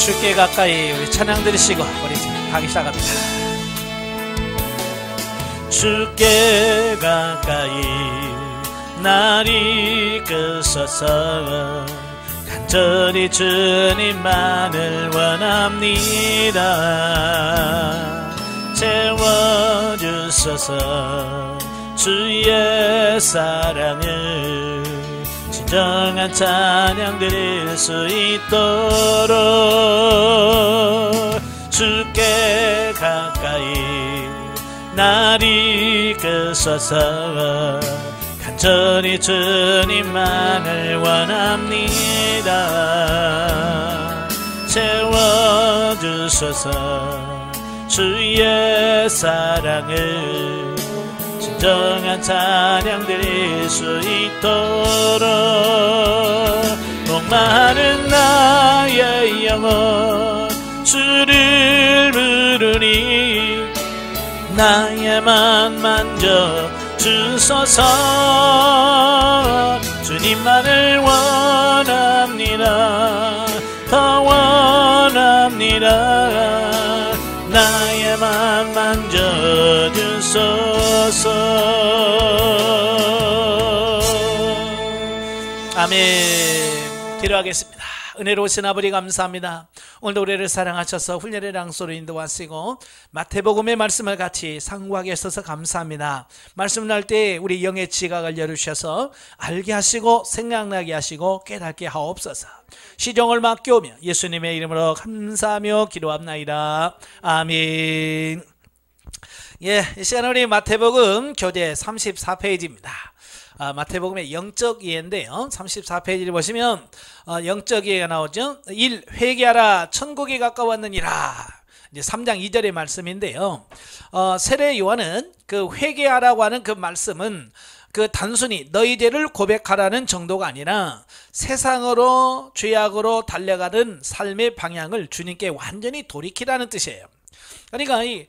주께 가까이 우리 찬양 들으시고 우리 가기 시작합니다. 주께 가까이 날 이끄소서 간절히 주님만을 원합니다. 채워주소서 주의 사랑을 진정한 찬양 드릴 수 있도록 주께 가까이 날 이끄소서 간절히 주님만을 원합니다. 채워주소서 주의 사랑을 진정한 찬양 드릴 수 있도록 목마른 나의 영혼 주를 부르니 나의 맘 만져 주소서. 주님만을 원합니다. 더 원합니다. 나의 맘 만져 주소서. 아멘. 기도하겠습니다. 은혜로우신 아버지 감사합니다. 오늘도 우리를 사랑하셔서 훈련의 랑소로 인도하시고 마태복음의 말씀을 같이 상고하게 하셔서 감사합니다. 말씀을 할 때 우리 영의 지각을 열으셔서 알게 하시고 생각나게 하시고 깨닫게 하옵소서. 시종을 맡겨오며 예수님의 이름으로 감사하며 기도합나이다. 아멘. 예, 이 시간 우리 마태복음 교재 34페이지입니다. 마태복음의 영적 이해인데요, 34페이지를 보시면 영적 이해가 나오죠. 1. 회개하라 천국이 가까웠느니라. 이제 3장 2절의 말씀인데요, 세례 요한은 그 회개하라고 하는 그 말씀은 그 단순히 너희 죄를 고백하라는 정도가 아니라 세상으로 죄악으로 달려가는 삶의 방향을 주님께 완전히 돌이키라는 뜻이에요. 그러니까 이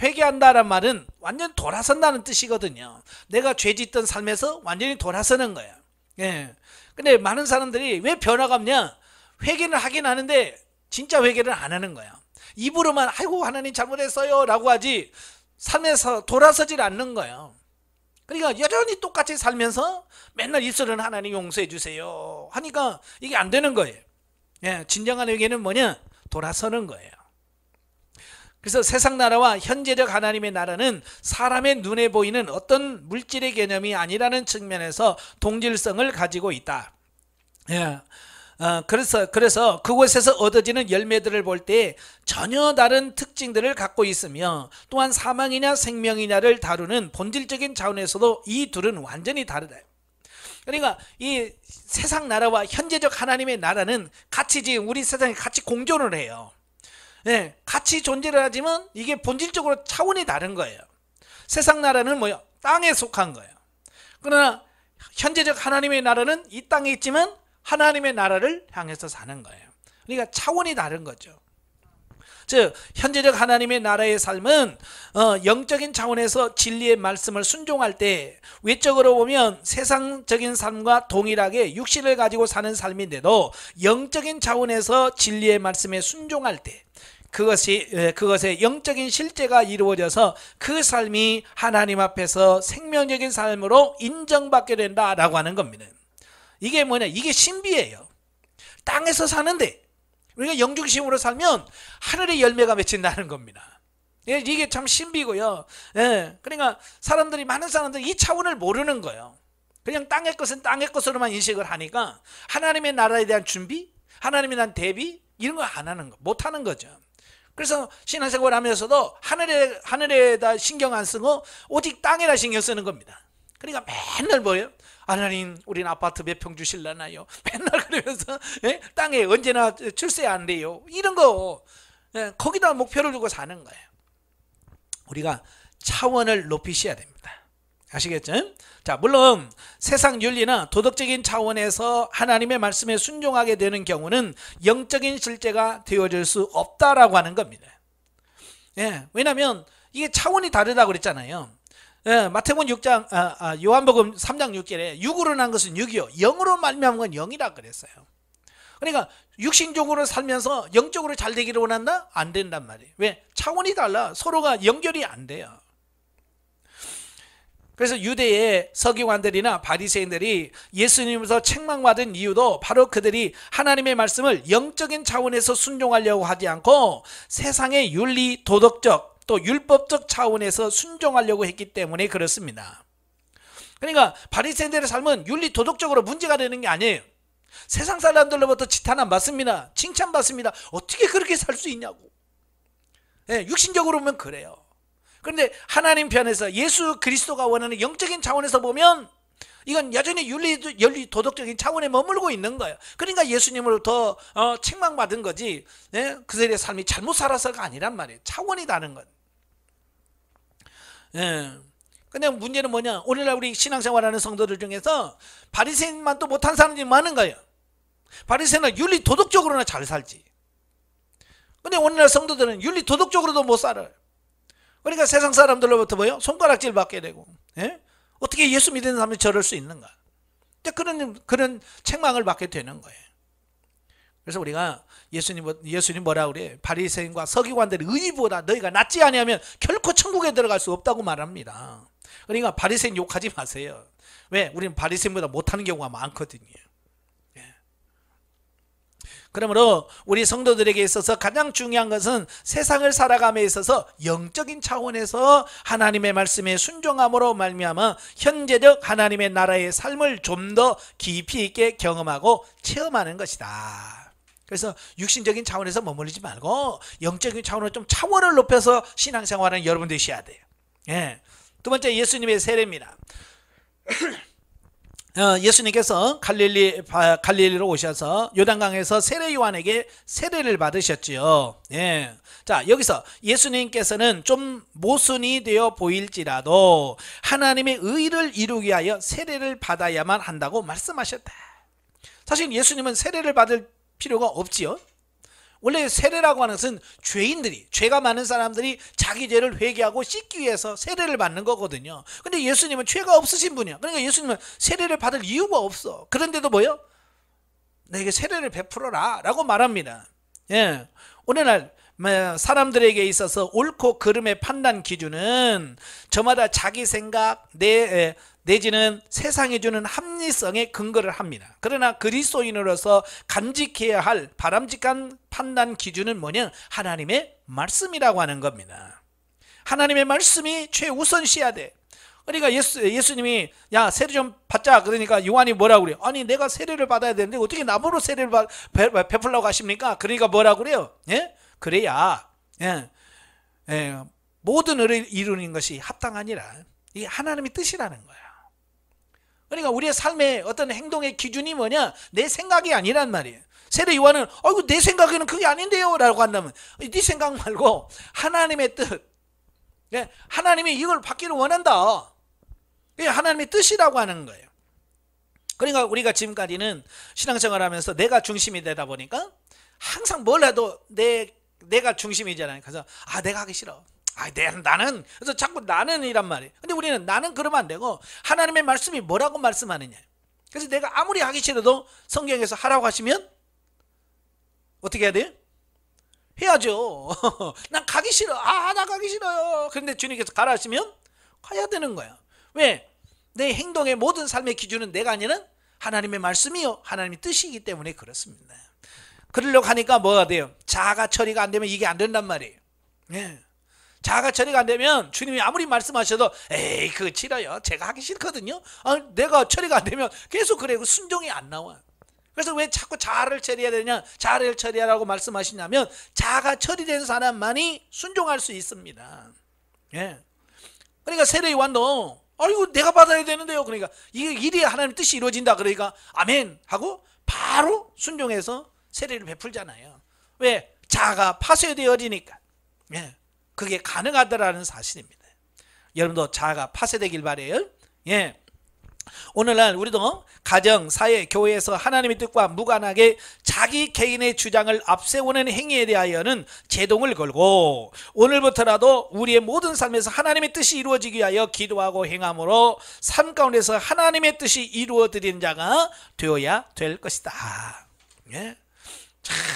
회개한다는 말은 완전 돌아선다는 뜻이거든요. 내가 죄 짓던 삶에서 완전히 돌아서는 거예요. 예. 근데 많은 사람들이 왜 변화가 없냐? 회개는 하긴 하는데 진짜 회개를 안 하는 거예요. 입으로만 아이고 하나님 잘못했어요 라고 하지 삶에서 돌아서질 않는 거예요. 그러니까 여전히 똑같이 살면서 맨날 입술은 하나님 용서해 주세요 하니까 이게 안 되는 거예요. 예. 진정한 회개는 뭐냐? 돌아서는 거예요. 그래서 세상 나라와 현재적 하나님의 나라는 사람의 눈에 보이는 어떤 물질의 개념이 아니라는 측면에서 동질성을 가지고 있다. 예. 그래서 그곳에서 얻어지는 열매들을 볼 때 전혀 다른 특징들을 갖고 있으며 또한 사망이냐 생명이냐를 다루는 본질적인 차원에서도 이 둘은 완전히 다르다. 그러니까 이 세상 나라와 현재적 하나님의 나라는 같이 지금 우리 세상에 같이 공존을 해요. 네, 같이 존재를 하지만 이게 본질적으로 차원이 다른 거예요. 세상 나라는 뭐요? 땅에 속한 거예요. 그러나 현재적 하나님의 나라는 이 땅에 있지만 하나님의 나라를 향해서 사는 거예요. 그러니까 차원이 다른 거죠. 즉 현재적 하나님의 나라의 삶은 영적인 차원에서 진리의 말씀을 순종할 때 외적으로 보면 세상적인 삶과 동일하게 육신을 가지고 사는 삶인데도 영적인 차원에서 진리의 말씀에 순종할 때 그것의 영적인 실제가 이루어져서 그 삶이 하나님 앞에서 생명적인 삶으로 인정받게 된다라고 하는 겁니다. 이게 뭐냐? 이게 신비예요. 땅에서 사는데 우리가 영중심으로 살면 하늘의 열매가 맺힌다는 겁니다. 이게 참 신비고요. 예, 그러니까 많은 사람들이 이 차원을 모르는 거예요. 그냥 땅의 것은 땅의 것으로만 인식을 하니까 하나님의 나라에 대한 준비, 하나님에 대한 대비 이런 거 안 하는 거, 못 하는 거죠. 그래서 신앙생활 하면서도 하늘에다 신경 안 쓰고 오직 땅에다 신경 쓰는 겁니다. 그러니까 맨날 뭐예요? 하나님 우리는 아파트 몇 평 주실라나요? 맨날 그러면서 땅에 언제나 출세 안 돼요. 이런 거 거기다 목표를 두고 사는 거예요. 우리가 차원을 높이셔야 됩니다. 아시겠죠? 자, 물론 세상 윤리나 도덕적인 차원에서 하나님의 말씀에 순종하게 되는 경우는 영적인 실제가 되어질 수 없다라고 하는 겁니다. 예, 왜냐하면 이게 차원이 다르다고 그랬잖아요. 예, 마태복음 6장, 요한복음 3장 6절에 육으로 난 것은 육이요 영으로 말미암은 건 영이라 그랬어요. 그러니까 육신적으로 살면서 영적으로 잘 되기를 원한다? 안 된단 말이에요. 왜? 차원이 달라. 서로가 연결이 안 돼요. 그래서 유대의 서기관들이나 바리새인들이 예수님으로부터 책망받은 이유도 바로 그들이 하나님의 말씀을 영적인 차원에서 순종하려고 하지 않고 세상의 윤리, 도덕적 또 율법적 차원에서 순종하려고 했기 때문에 그렇습니다. 그러니까 바리새인들의 삶은 윤리, 도덕적으로 문제가 되는 게 아니에요. 세상 사람들로부터 지탄 받습니다. 칭찬받습니다. 어떻게 그렇게 살 수 있냐고. 네, 육신적으로 보면 그래요. 그런데 하나님 편에서 예수 그리스도가 원하는 영적인 차원에서 보면 이건 여전히 윤리 도덕적인 차원에 머물고 있는 거예요. 그러니까 예수님으로부터 책망받은 거지, 네? 그들의 삶이 잘못 살아서가 아니란 말이에요. 차원이 다른 것. 예. 근데 문제는 뭐냐, 오늘날 우리 신앙생활하는 성도들 중에서 바리새인만 또 못한 사람들이 많은 거예요. 바리새인은 윤리 도덕적으로나 잘 살지. 근데 오늘날 성도들은 윤리 도덕적으로도 못 살아요. 그러니까 세상 사람들로부터 뭐요? 손가락질 받게 되고, 예? 어떻게 예수 믿는 사람이 저럴 수 있는가? 그런 책망을 받게 되는 거예요. 그래서 우리가 예수님 뭐라 그래? 바리새인과 서기관들의 의보다 너희가 낫지 아니하면 결코 천국에 들어갈 수 없다고 말합니다. 그러니까 바리새인 욕하지 마세요. 왜? 우리는 바리새인보다 못하는 경우가 많거든요. 그러므로 우리 성도들에게 있어서 가장 중요한 것은 세상을 살아감에 있어서 영적인 차원에서 하나님의 말씀에 순종함으로 말미암아 현재적 하나님의 나라의 삶을 좀 더 깊이 있게 경험하고 체험하는 것이다. 그래서 육신적인 차원에서 머물리지 말고 영적인 차원으로 좀 차원을 높여서 신앙생활은 여러분 되셔야 돼요. 예. 두 번째, 예수님의 세례입니다. 예수님께서 갈릴리로 오셔서 요단강에서 세례 요한에게 세례를 받으셨지요. 예. 자, 여기서 예수님께서는 좀 모순이 되어 보일지라도 하나님의 의를 이루기 위하여 세례를 받아야만 한다고 말씀하셨다. 사실 예수님은 세례를 받을 필요가 없지요. 원래 세례라고 하는 것은 죄가 많은 사람들이 자기 죄를 회개하고 씻기 위해서 세례를 받는 거거든요. 근데 예수님은 죄가 없으신 분이야. 그러니까 예수님은 세례를 받을 이유가 없어. 그런데도 뭐요? 내게 세례를 베풀어라 라고 말합니다. 예. 오늘날 사람들에게 있어서 옳고 그름의 판단 기준은 저마다 자기 생각, 내지는 세상이 주는 합리성에 근거를 합니다. 그러나 그리스도인으로서 간직해야 할 바람직한 판단 기준은 뭐냐? 하나님의 말씀이라고 하는 겁니다. 하나님의 말씀이 최우선시해야 돼. 그러니까 예수님이 야, 세례 좀 받자. 그러니까 요한이 뭐라고 그래요? 아니, 내가 세례를 받아야 되는데 어떻게 나보고 세례를 베풀라고 하십니까? 그러니까 뭐라고 그래요? 예? 그래야 모든 의를 이루는 것이 합당하니라. 이게 하나님의 뜻이라는 거야. 그러니까 우리의 삶의 어떤 행동의 기준이 뭐냐? 내 생각이 아니란 말이에요. 세례 요한은 아이고 내 생각에는 그게 아닌데요 라고 한다면 네 생각 말고 하나님의 뜻, 하나님이 이걸 받기를 원한다. 이게 하나님의 뜻이라고 하는 거예요. 그러니까 우리가 지금까지는 신앙생활 하면서 내가 중심이 되다 보니까 항상 뭘 해도 내가 중심이잖아요. 그래서 내가 하기 싫어. 나는, 그래서 자꾸 나는이란 말이에요. 근데 우리는 나는 그러면 안 되고 하나님의 말씀이 뭐라고 말씀하느냐. 그래서 내가 아무리 하기 싫어도 성경에서 하라고 하시면 어떻게 해야 돼요? 해야죠. 난 가기 싫어. 나 가기 싫어요. 그런데 주님께서 가라 하시면 가야 되는 거야. 왜? 내 행동의 모든 삶의 기준은 내가 아니라 하나님의 말씀이요 하나님의 뜻이기 때문에 그렇습니다. 그러려고 하니까 뭐가 돼요? 자아가 처리가 안 되면 이게 안 된단 말이에요. 예. 자아가 처리가 안 되면 주님이 아무리 말씀하셔도 에이 그거 싫어요. 제가 하기 싫거든요. 내가 처리가 안 되면 계속 그래. 순종이 안 나와. 그래서 왜 자꾸 자아를 처리해야 되냐? 자아를 처리하라고 말씀하시냐면 자아가 처리된 사람만이 순종할 수 있습니다. 예. 그러니까 세례 요한도 아이고 내가 받아야 되는데요. 그러니까 이게 일이 하나님 뜻이 이루어진다. 그러니까 아멘 하고 바로 순종해서 세례를 베풀잖아요. 왜? 자아가 파쇄되어지니까. 예. 그게 가능하다라는 사실입니다. 여러분도 자아가 파쇄되길 바래요. 예. 오늘날 우리도 가정, 사회, 교회에서 하나님의 뜻과 무관하게 자기 개인의 주장을 앞세우는 행위에 대하여는 제동을 걸고 오늘부터라도 우리의 모든 삶에서 하나님의 뜻이 이루어지기 위하여 기도하고 행함으로 삶 가운데서 하나님의 뜻이 이루어지는 자가 되어야 될 것이다. 예.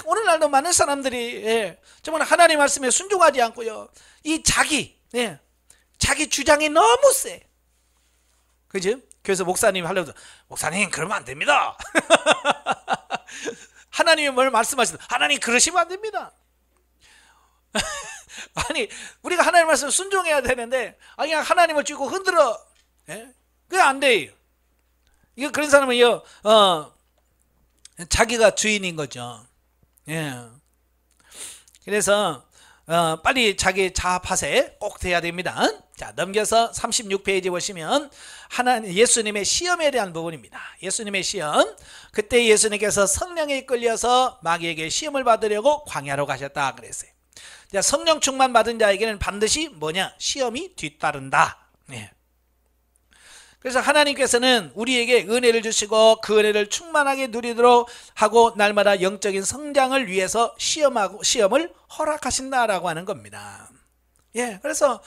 오늘날도 많은 사람들이 정말 하나님 말씀에 순종하지 않고요, 이 자기 주장이 너무 세. 그죠? 그래서 목사님 하려고, 목사님 그러면 안 됩니다. 하나님이 뭘 말씀하시든 하나님 그러시면 안 됩니다. 아니, 우리가 하나님 말씀을 순종해야 되는데 그냥 하나님을 쥐고 흔들어. 그게 안 돼요. 이거 그런 사람은요, 자기가 주인인 거죠. 그래서 빨리 자기 자아파세 꼭 돼야 됩니다. 자, 넘겨서 36페이지 보시면 예수님의 시험에 대한 부분입니다. 예수님의 시험. 그때 예수님께서 성령에 이끌려서 마귀에게 시험을 받으려고 광야로 가셨다 그랬어요. 자, 성령 충만 받은 자에게는 반드시 뭐냐? 시험이 뒤따른다. 그래서 하나님께서는 우리에게 은혜를 주시고 그 은혜를 충만하게 누리도록 하고 날마다 영적인 성장을 위해서 시험을 허락하신다라고 하는 겁니다. 그래서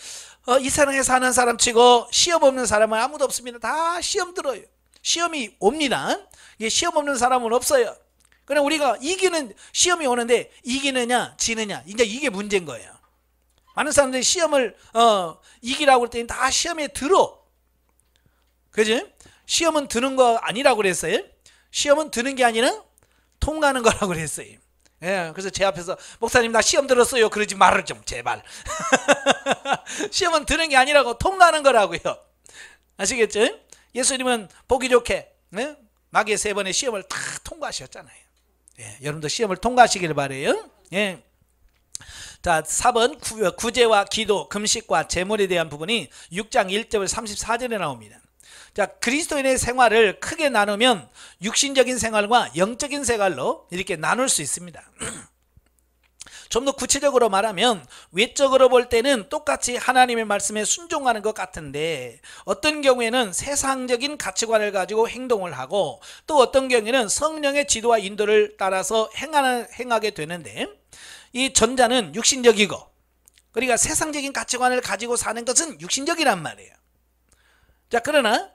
이 세상에 사는 사람 치고 시험 없는 사람은 아무도 없습니다. 다 시험 들어요. 시험이 옵니다. 시험 없는 사람은 없어요. 그럼 우리가 시험이 오는데 이기느냐 지느냐, 이제 이게 문제인 거예요. 많은 사람들이 시험을 이기라고 할 때는 다 시험에 들어. 그지? 시험은 드는 거 아니라고 그랬어요. 시험은 드는 게 아니라 통과하는 거라고 그랬어요. 그래서 제 앞에서 목사님 나 시험 들었어요 그러지 말을 좀 제발. 시험은 드는 게 아니라고 통과하는 거라고요. 아시겠죠? 예수님은 보기 좋게 마귀의 3번의 시험을 다 통과하셨잖아요. 여러분도 시험을 통과하시길 바래요. 자, 4번 구제와 기도, 금식과 제물에 대한 부분이 6장 1절 34절에 나옵니다. 자, 그리스도인의 생활을 크게 나누면 육신적인 생활과 영적인 생활로 이렇게 나눌 수 있습니다. 좀 더 구체적으로 말하면 외적으로 볼 때는 똑같이 하나님의 말씀에 순종하는 것 같은데 어떤 경우에는 세상적인 가치관을 가지고 행동을 하고 또 어떤 경우에는 성령의 지도와 인도를 따라서 행하게 되는데 이 전자는 육신적이고 그러니까 세상적인 가치관을 가지고 사는 것은 육신적이란 말이에요. 자, 그러나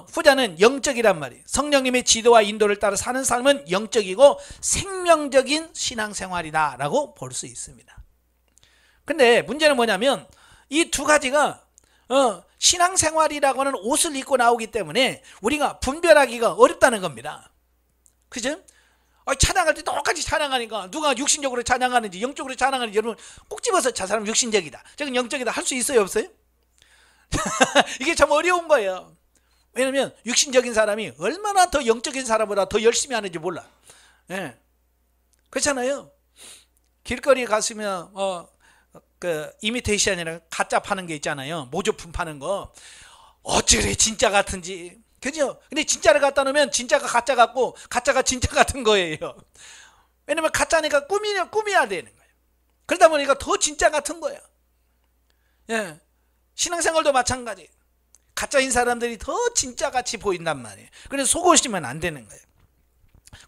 후자는 영적이란 말이에요. 성령님의 지도와 인도를 따라 사는 삶은 영적이고 생명적인 신앙생활이다 라고 볼 수 있습니다. 근데 문제는 뭐냐면 이 두 가지가 신앙생활이라고 하는 옷을 입고 나오기 때문에 우리가 분별하기가 어렵다는 겁니다. 그죠? 찬양할 때 똑같이 찬양하니까 누가 육신적으로 찬양하는지 영적으로 찬양하는지 여러분 꼭 집어서 저 사람은 육신적이다, 저건 영적이다 할 수 있어요 없어요? 이게 참 어려운 거예요. 왜냐면 육신적인 사람이 얼마나 더 영적인 사람보다 더 열심히 하는지 몰라. 그렇잖아요. 길거리에 가시면 그 이미테이션이라 가짜 파는 게 있잖아요. 모조품 파는 거. 어찌 그래 진짜 같은지. 그죠? 근데 진짜를 갖다 놓으면 진짜가 가짜 같고 가짜가 진짜 같은 거예요. 왜냐면 가짜니까 꾸며야 되는 거예요. 그러다 보니까 더 진짜 같은 거예요. 신앙생활도 마찬가지. 가짜인 사람들이 더 진짜같이 보인단 말이에요. 그래서 속으시면 안 되는 거예요.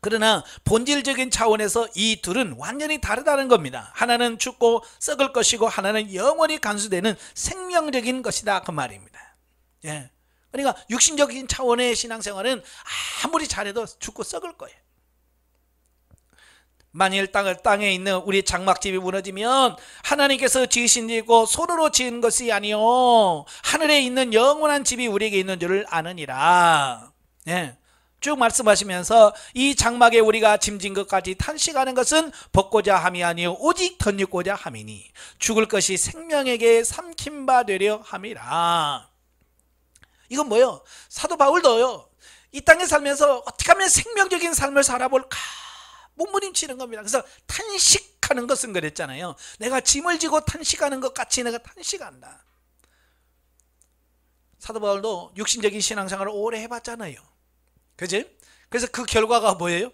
그러나 본질적인 차원에서 이 둘은 완전히 다르다는 겁니다. 하나는 죽고 썩을 것이고 하나는 영원히 간수되는 생명적인 것이다 그 말입니다. 그러니까 육신적인 차원의 신앙생활은 아무리 잘해도 죽고 썩을 거예요. 만일 땅에 있는 우리 장막집이 무너지면 하나님께서 지으신 집이고 손으로 지은 것이 아니요 하늘에 있는 영원한 집이 우리에게 있는 줄을 아느니라. 쭉 말씀하시면서 이 장막에 우리가 짐진 것까지 탄식하는 것은 벗고자 함이 아니요 오직 덧입고자 함이니 죽을 것이 생명에게 삼킨 바 되려 함이라. 이건 뭐요? 사도 바울도요 이 땅에 살면서 어떻게 하면 생명적인 삶을 살아볼까 몸부림치는 겁니다. 그래서 탄식하는 것은 그랬잖아요. 내가 짐을 지고 탄식하는 것 같이 내가 탄식한다. 사도 바울도 육신적인 신앙생활을 오래 해봤잖아요. 그지? 그래서 그 결과가 뭐예요?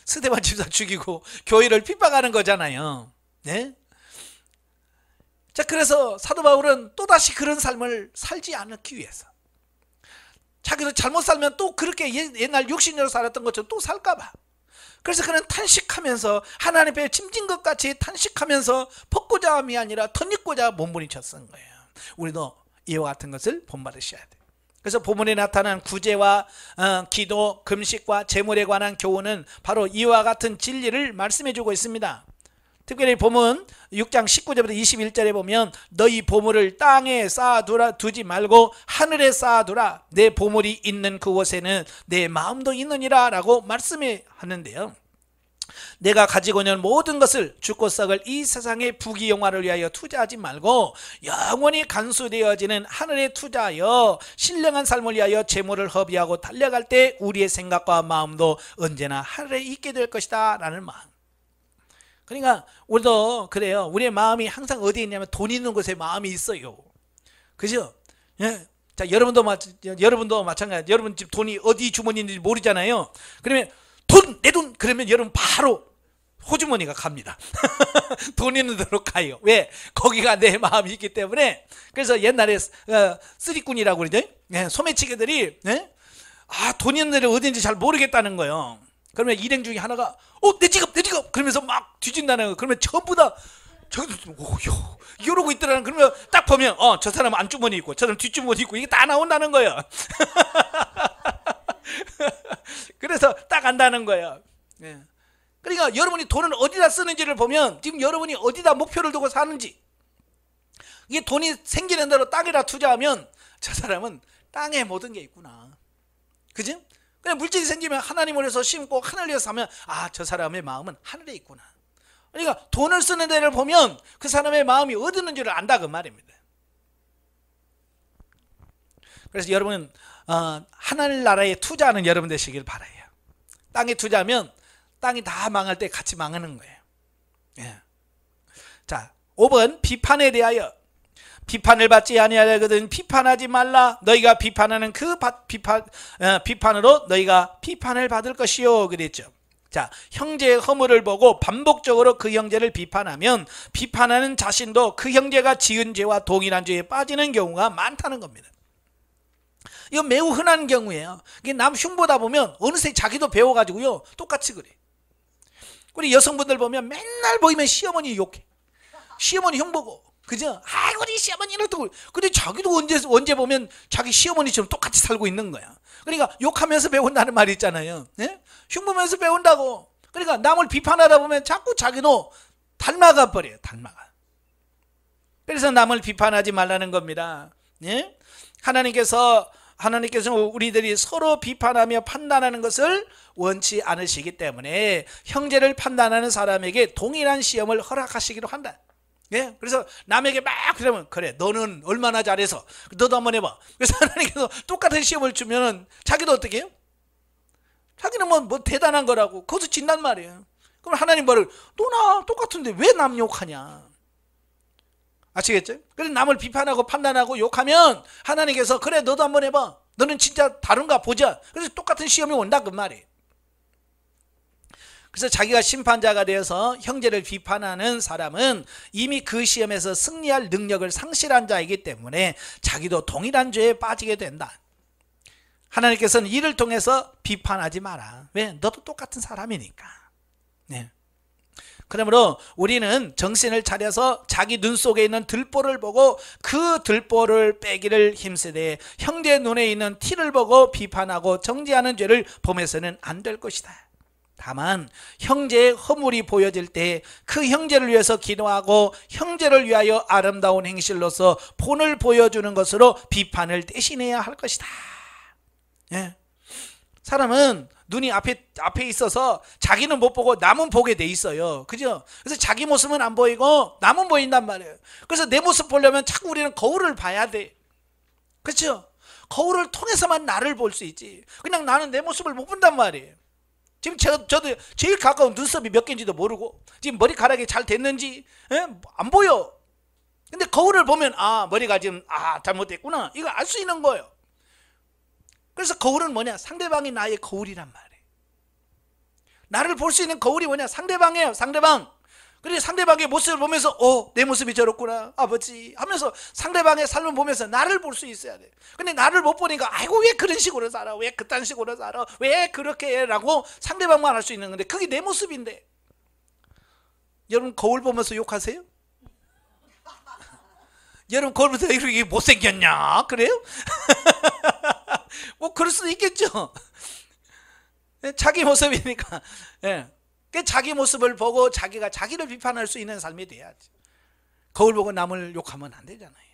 스데반 집사 죽이고 교회를 핍박하는 거잖아요. 자, 그래서 사도 바울은 또다시 그런 삶을 살지 않기 위해서 자기도 잘못 살면 또 그렇게 옛날 육신으로 살았던 것처럼 또 살까봐 그래서 그는 탄식하면서 하나님 앞에 짐진 것 같이 탄식하면서 벗고자 함이 아니라 덧입고자 몸부림쳤던 거예요. 우리도 이와 같은 것을 본받으셔야 돼요. 그래서 본문에 나타난 구제와 기도, 금식과 재물에 관한 교훈은 바로 이와 같은 진리를 말씀해 주고 있습니다. 특별히 본문 6장 19절부터 21절에 보면 너희 보물을 땅에 쌓아두지 말고 하늘에 쌓아두라. 내 보물이 있는 그곳에는 내 마음도 있느니라 라고 말씀해 하는데요. 내가 가지고 있는 모든 것을 죽고 썩을 이 세상의 부귀영화를 위하여 투자하지 말고 영원히 간수되어지는 하늘에 투자하여 신령한 삶을 위하여 재물을 허비하고 달려갈 때 우리의 생각과 마음도 언제나 하늘에 있게 될 것이다 라는 마음. 그러니까 우리도 그래요. 우리의 마음이 항상 어디에 있냐면 돈 있는 곳에 마음이 있어요. 그죠? 예. 자, 여러분도 마찬가지. 여러분 집 돈이 어디 주머니인지 모르잖아요. 그러면 내 돈 그러면 여러분 바로 호주머니가 갑니다. 돈 있는 데로 가요. 왜? 거기가 내 마음이 있기 때문에. 그래서 옛날에 쓰리꾼이라고 그러죠. 예, 소매치기들이 돈 있는 데를 어딘지 잘 모르겠다는 거예요. 그러면 일행 중에 하나가 내 지갑 그러면서 막 뒤진다는 거예요. 그러면 전부 다 이러고 있더라는. 그러면 딱 보면 저 사람은 안주머니 있고 저 사람 뒷주머니 있고 이게 다 나온다는 거예요. 그래서 딱 안다는 거예요. 예. 그러니까 여러분이 돈을 어디다 쓰는지를 보면 지금 여러분이 어디다 목표를 두고 사는지, 이게 돈이 생기는 대로 땅에다 투자하면 저 사람은 땅에 모든 게 있구나. 그지? 그냥 물질이 생기면 하나님을 위해서 심고 하늘을 위해서 하면 저 사람의 마음은 하늘에 있구나. 그러니까 돈을 쓰는 데를 보면 그 사람의 마음이 어디 있는지를 안다 그 말입니다. 그래서 여러분은 하늘나라에 투자하는 여러분 되시길 바라요. 땅에 투자하면 땅이 다 망할 때 같이 망하는 거예요. 예. 자, 5번 비판에 대하여. 비판을 받지 아니하거든 비판하지 말라. 너희가 비판하는 그 비판으로 너희가 비판을 받을 것이요 그랬죠. 자, 형제의 허물을 보고 반복적으로 그 형제를 비판하면 비판하는 자신도 그 형제가 지은 죄와 동일한 죄에 빠지는 경우가 많다는 겁니다. 이건 매우 흔한 경우예요. 남 흉보다 보면 어느새 자기도 배워가지고요 똑같이 그래. 우리 여성분들 보면 맨날 보이면 시어머니 욕해. 시어머니 흉보고. 그죠? 아이고 우리 시어머니 이렇다고. 근데 자기도 언제 보면 자기 시어머니처럼 똑같이 살고 있는 거야. 그러니까 욕하면서 배운다는 말이 있잖아요. 네? 흉보면서 배운다고. 그러니까 남을 비판하다 보면 자꾸 자기도 닮아가 버려요. 닮아가. 그래서 남을 비판하지 말라는 겁니다. 네? 하나님께서 우리들이 서로 비판하며 판단하는 것을 원치 않으시기 때문에 형제를 판단하는 사람에게 동일한 시험을 허락하시기로 한다. 예? 그래서 남에게 막 그러면 그래 너는 얼마나 잘해서 너도 한번 해봐. 그래서 하나님께서 똑같은 시험을 주면 자기도 어떻게 해요? 자기는 뭐 대단한 거라고 거기서 진단 말이에요. 그럼 하나님 말을 너나 똑같은데 왜 남 욕하냐. 아시겠죠? 그래서 남을 비판하고 판단하고 욕하면 하나님께서 그래 너도 한번 해봐. 너는 진짜 다른가 보자. 그래서 똑같은 시험이 온다 그 말이에요. 그래서 자기가 심판자가 되어서 형제를 비판하는 사람은 이미 그 시험에서 승리할 능력을 상실한 자이기 때문에 자기도 동일한 죄에 빠지게 된다. 하나님께서는 이를 통해서 비판하지 마라. 왜? 너도 똑같은 사람이니까. 네. 그러므로 우리는 정신을 차려서 자기 눈 속에 있는 들보를 보고 그 들보를 빼기를 힘쓰되 형제 눈에 있는 티를 보고 비판하고 정죄하는 죄를 범해서는 안 될 것이다. 다만 형제의 허물이 보여질 때 그 형제를 위해서 기도하고 형제를 위하여 아름다운 행실로서 본을 보여주는 것으로 비판을 대신해야 할 것이다. 예. 사람은 눈이 앞에 있어서 자기는 못 보고 남은 보게 돼 있어요. 그죠? 그래서 자기 모습은 안 보이고 남은 보인단 말이에요. 그래서 내 모습 보려면 자꾸 우리는 거울을 봐야 돼. 그렇죠? 거울을 통해서만 나를 볼 수 있지. 그냥 나는 내 모습을 못 본단 말이에요. 지금 저도 제일 가까운 눈썹이 몇 개인지도 모르고 지금 머리카락이 잘 됐는지 안 보여. 근데 거울을 보면 머리가 지금 잘못됐구나 이거 알 수 있는 거예요. 그래서 거울은 뭐냐? 상대방이 나의 거울이란 말이에요. 나를 볼 수 있는 거울이 뭐냐? 상대방이에요. 상대방. 그래서 상대방의 모습을 보면서 내 모습이 저렇구나 아버지 하면서 상대방의 삶을 보면서 나를 볼 수 있어야 돼. 근데 나를 못 보니까 아이고 왜 그런 식으로 살아, 왜 그딴 식으로 살아, 왜 그렇게 해 라고 상대방만 할 수 있는 건데 그게 내 모습인데. 여러분 거울 보면서 욕하세요? 여러분 거울 보면서 이렇게 못생겼냐 그래요? 뭐 그럴 수도 있겠죠. 자기 모습이니까. 예. 그 자기 모습을 보고 자기가 자기를 비판할 수 있는 삶이 돼야지. 거울 보고 남을 욕하면 안 되잖아요.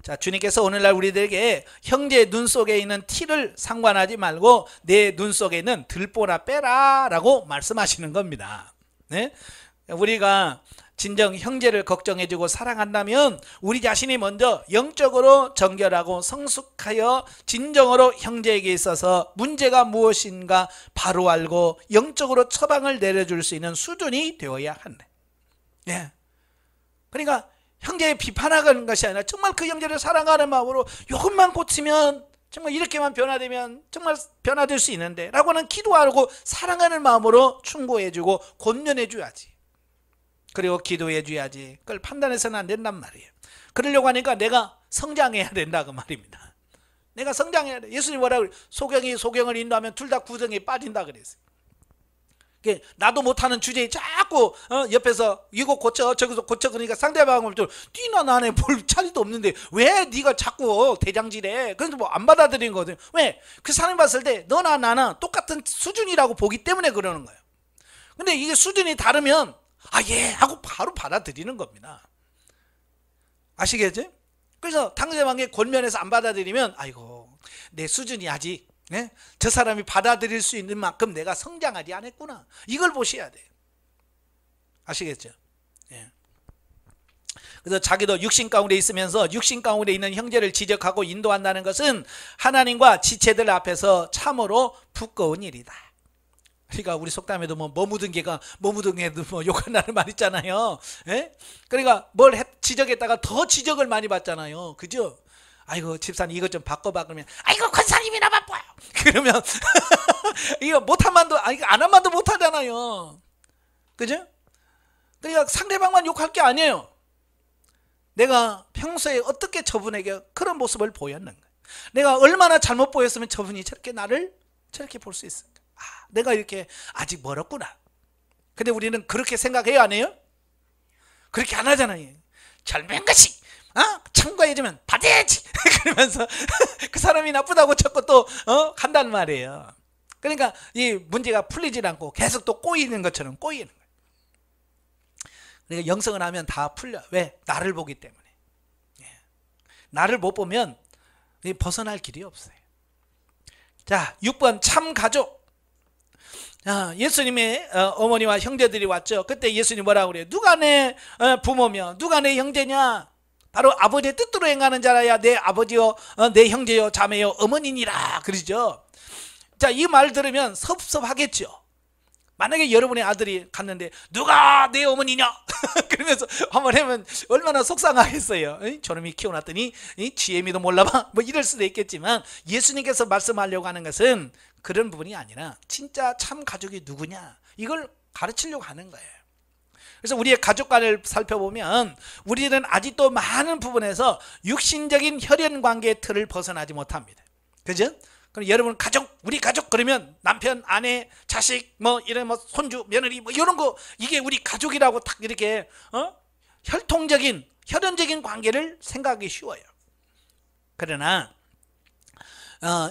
자, 주님께서 오늘날 우리들에게 형제의 눈 속에 있는 티를 상관하지 말고 내 눈 속에 있는 들보나 빼라 라고 말씀하시는 겁니다. 네? 우리가 진정 형제를 걱정해주고 사랑한다면 우리 자신이 먼저 영적으로 정결하고 성숙하여 진정으로 형제에게 있어서 문제가 무엇인가 바로 알고 영적으로 처방을 내려줄 수 있는 수준이 되어야 한다. 예. 그러니까 형제의 비판하는 것이 아니라 정말 그 형제를 사랑하는 마음으로 이것만 고치면 정말 이렇게만 변화되면 정말 변화될 수 있는데 라고는 기도하고 사랑하는 마음으로 충고해주고 권면해줘야지. 그리고 기도해줘야지. 그걸 판단해서는 안 된단 말이에요. 그러려고 하니까 내가 성장해야 된다 그 말입니다. 내가 성장해야 돼. 예수님 뭐라 그래? 소경이 소경을 인도하면 둘 다 구덩이에 빠진다 그랬어요. 나도 못하는 주제에 자꾸 옆에서 이거 고쳐 저기서 고쳐 그러니까 상대방을 좀 뛰나 나네 볼 차리도 없는데 왜 네가 자꾸 대장질해. 그래서 뭐 안 받아들이는 거거든요. 왜? 그 사람이 봤을 때 너나 나나 똑같은 수준이라고 보기 때문에 그러는 거예요. 근데 이게 수준이 다르면 아 예 하고 바로 받아들이는 겁니다. 아시겠죠? 그래서 상대방의 권면에서 안 받아들이면 아이고 내 수준이 아직 네? 저 사람이 받아들일 수 있는 만큼 내가 성장하지 않았구나. 이걸 보셔야 돼요. 아시겠죠? 예. 그래서 자기도 육신 가운데 있으면서 육신 가운데 있는 형제를 지적하고 인도한다는 것은 하나님과 지체들 앞에서 참으로 부끄러운 일이다. 그러니까 우리 속담에도 뭐 묻은 개가 묻은 개도 뭐 욕한다는 말 있잖아요. 예? 그러니까 뭘 지적했다가 더 지적을 많이 받잖아요. 그죠? 아이고 집사님 이것 좀 바꿔봐 그러면 아이고 권사님이나 바빠요. 그러면 이거 못하면도 아니 안 하면도 못하잖아요. 그죠? 그러니까 상대방만 욕할 게 아니에요. 내가 평소에 어떻게 저분에게 그런 모습을 보였는가. 내가 얼마나 잘못 보였으면 저분이 저렇게 나를 저렇게 볼 수 있을까. 아, 내가 이렇게 아직 멀었구나. 근데 우리는 그렇게 생각해요 안 해요? 그렇게 안 하잖아요. 젊은 것이 청구해주면 받아야지 그러면서 그 사람이 나쁘다고 자꾸 또 간단 말이에요. 그러니까 이 문제가 풀리질 않고 계속 또 꼬이는 것처럼 꼬이는 거예요. 그러니까 영성을 하면 다 풀려. 왜? 나를 보기 때문에. 예. 나를 못 보면 벗어날 길이 없어요. 자, 6번 참 가족. 예수님의 어머니와 형제들이 왔죠. 그때 예수님 뭐라고 그래요? 누가 내 부모며 누가 내 형제냐? 바로 아버지의 뜻대로 행하는 자라야 내 아버지요 내 형제요 자매요 어머니니라 그러죠. 자, 이 말 들으면 섭섭하겠죠. 만약에 여러분의 아들이 갔는데 누가 내 어머니냐 그러면서 한번 하면 얼마나 속상하겠어요. 저놈이 키워놨더니 지혜미도 몰라봐 뭐 이럴 수도 있겠지만 예수님께서 말씀하려고 하는 것은 그런 부분이 아니라 진짜 참 가족이 누구냐 이걸 가르치려고 하는 거예요. 그래서 우리의 가족관을 살펴보면 우리는 아직도 많은 부분에서 육신적인 혈연관계의 틀을 벗어나지 못합니다. 그죠? 그럼 여러분 가족, 우리 가족 그러면 남편, 아내, 자식, 뭐 이런 뭐 손주, 며느리 뭐 이런 거 이게 우리 가족이라고 딱 이렇게 혈통적인 혈연적인 관계를 생각하기 쉬워요. 그러나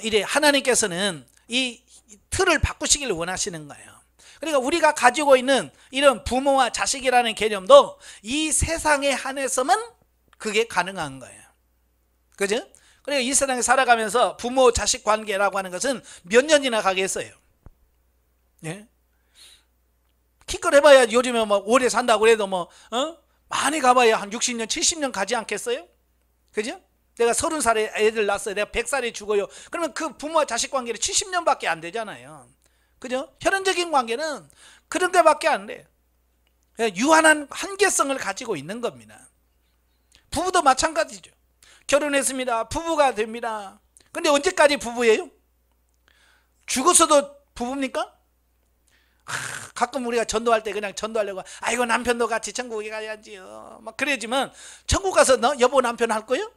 이제 하나님께서는 이 틀을 바꾸시길 원하시는 거예요. 그러니까 우리가 가지고 있는 이런 부모와 자식이라는 개념도 이 세상에 한해서만 그게 가능한 거예요. 그죠? 그러니까 이 세상에 살아가면서 부모 자식 관계라고 하는 것은 몇 년이나 가겠어요. 예? 기껏 해봐야 요즘에 뭐 오래 산다고 해도 뭐 많이 가봐야 한 60년 70년 가지 않겠어요? 그죠? 내가 30살에 애들 낳았어요. 내가 100살에 죽어요. 그러면 그 부모와 자식 관계는 70년밖에 안 되잖아요. 그죠? 혈연적인 관계는 그런 게밖에 안 돼요. 유한한 한계성을 가지고 있는 겁니다. 부부도 마찬가지죠. 결혼했습니다. 부부가 됩니다. 근데 언제까지 부부예요? 죽어서도 부부입니까? 가끔 우리가 전도할 때 그냥 전도하려고 아이고 남편도 같이 천국에 가야지요 막 그러지만 천국 가서 너 여보 남편 할 거예요?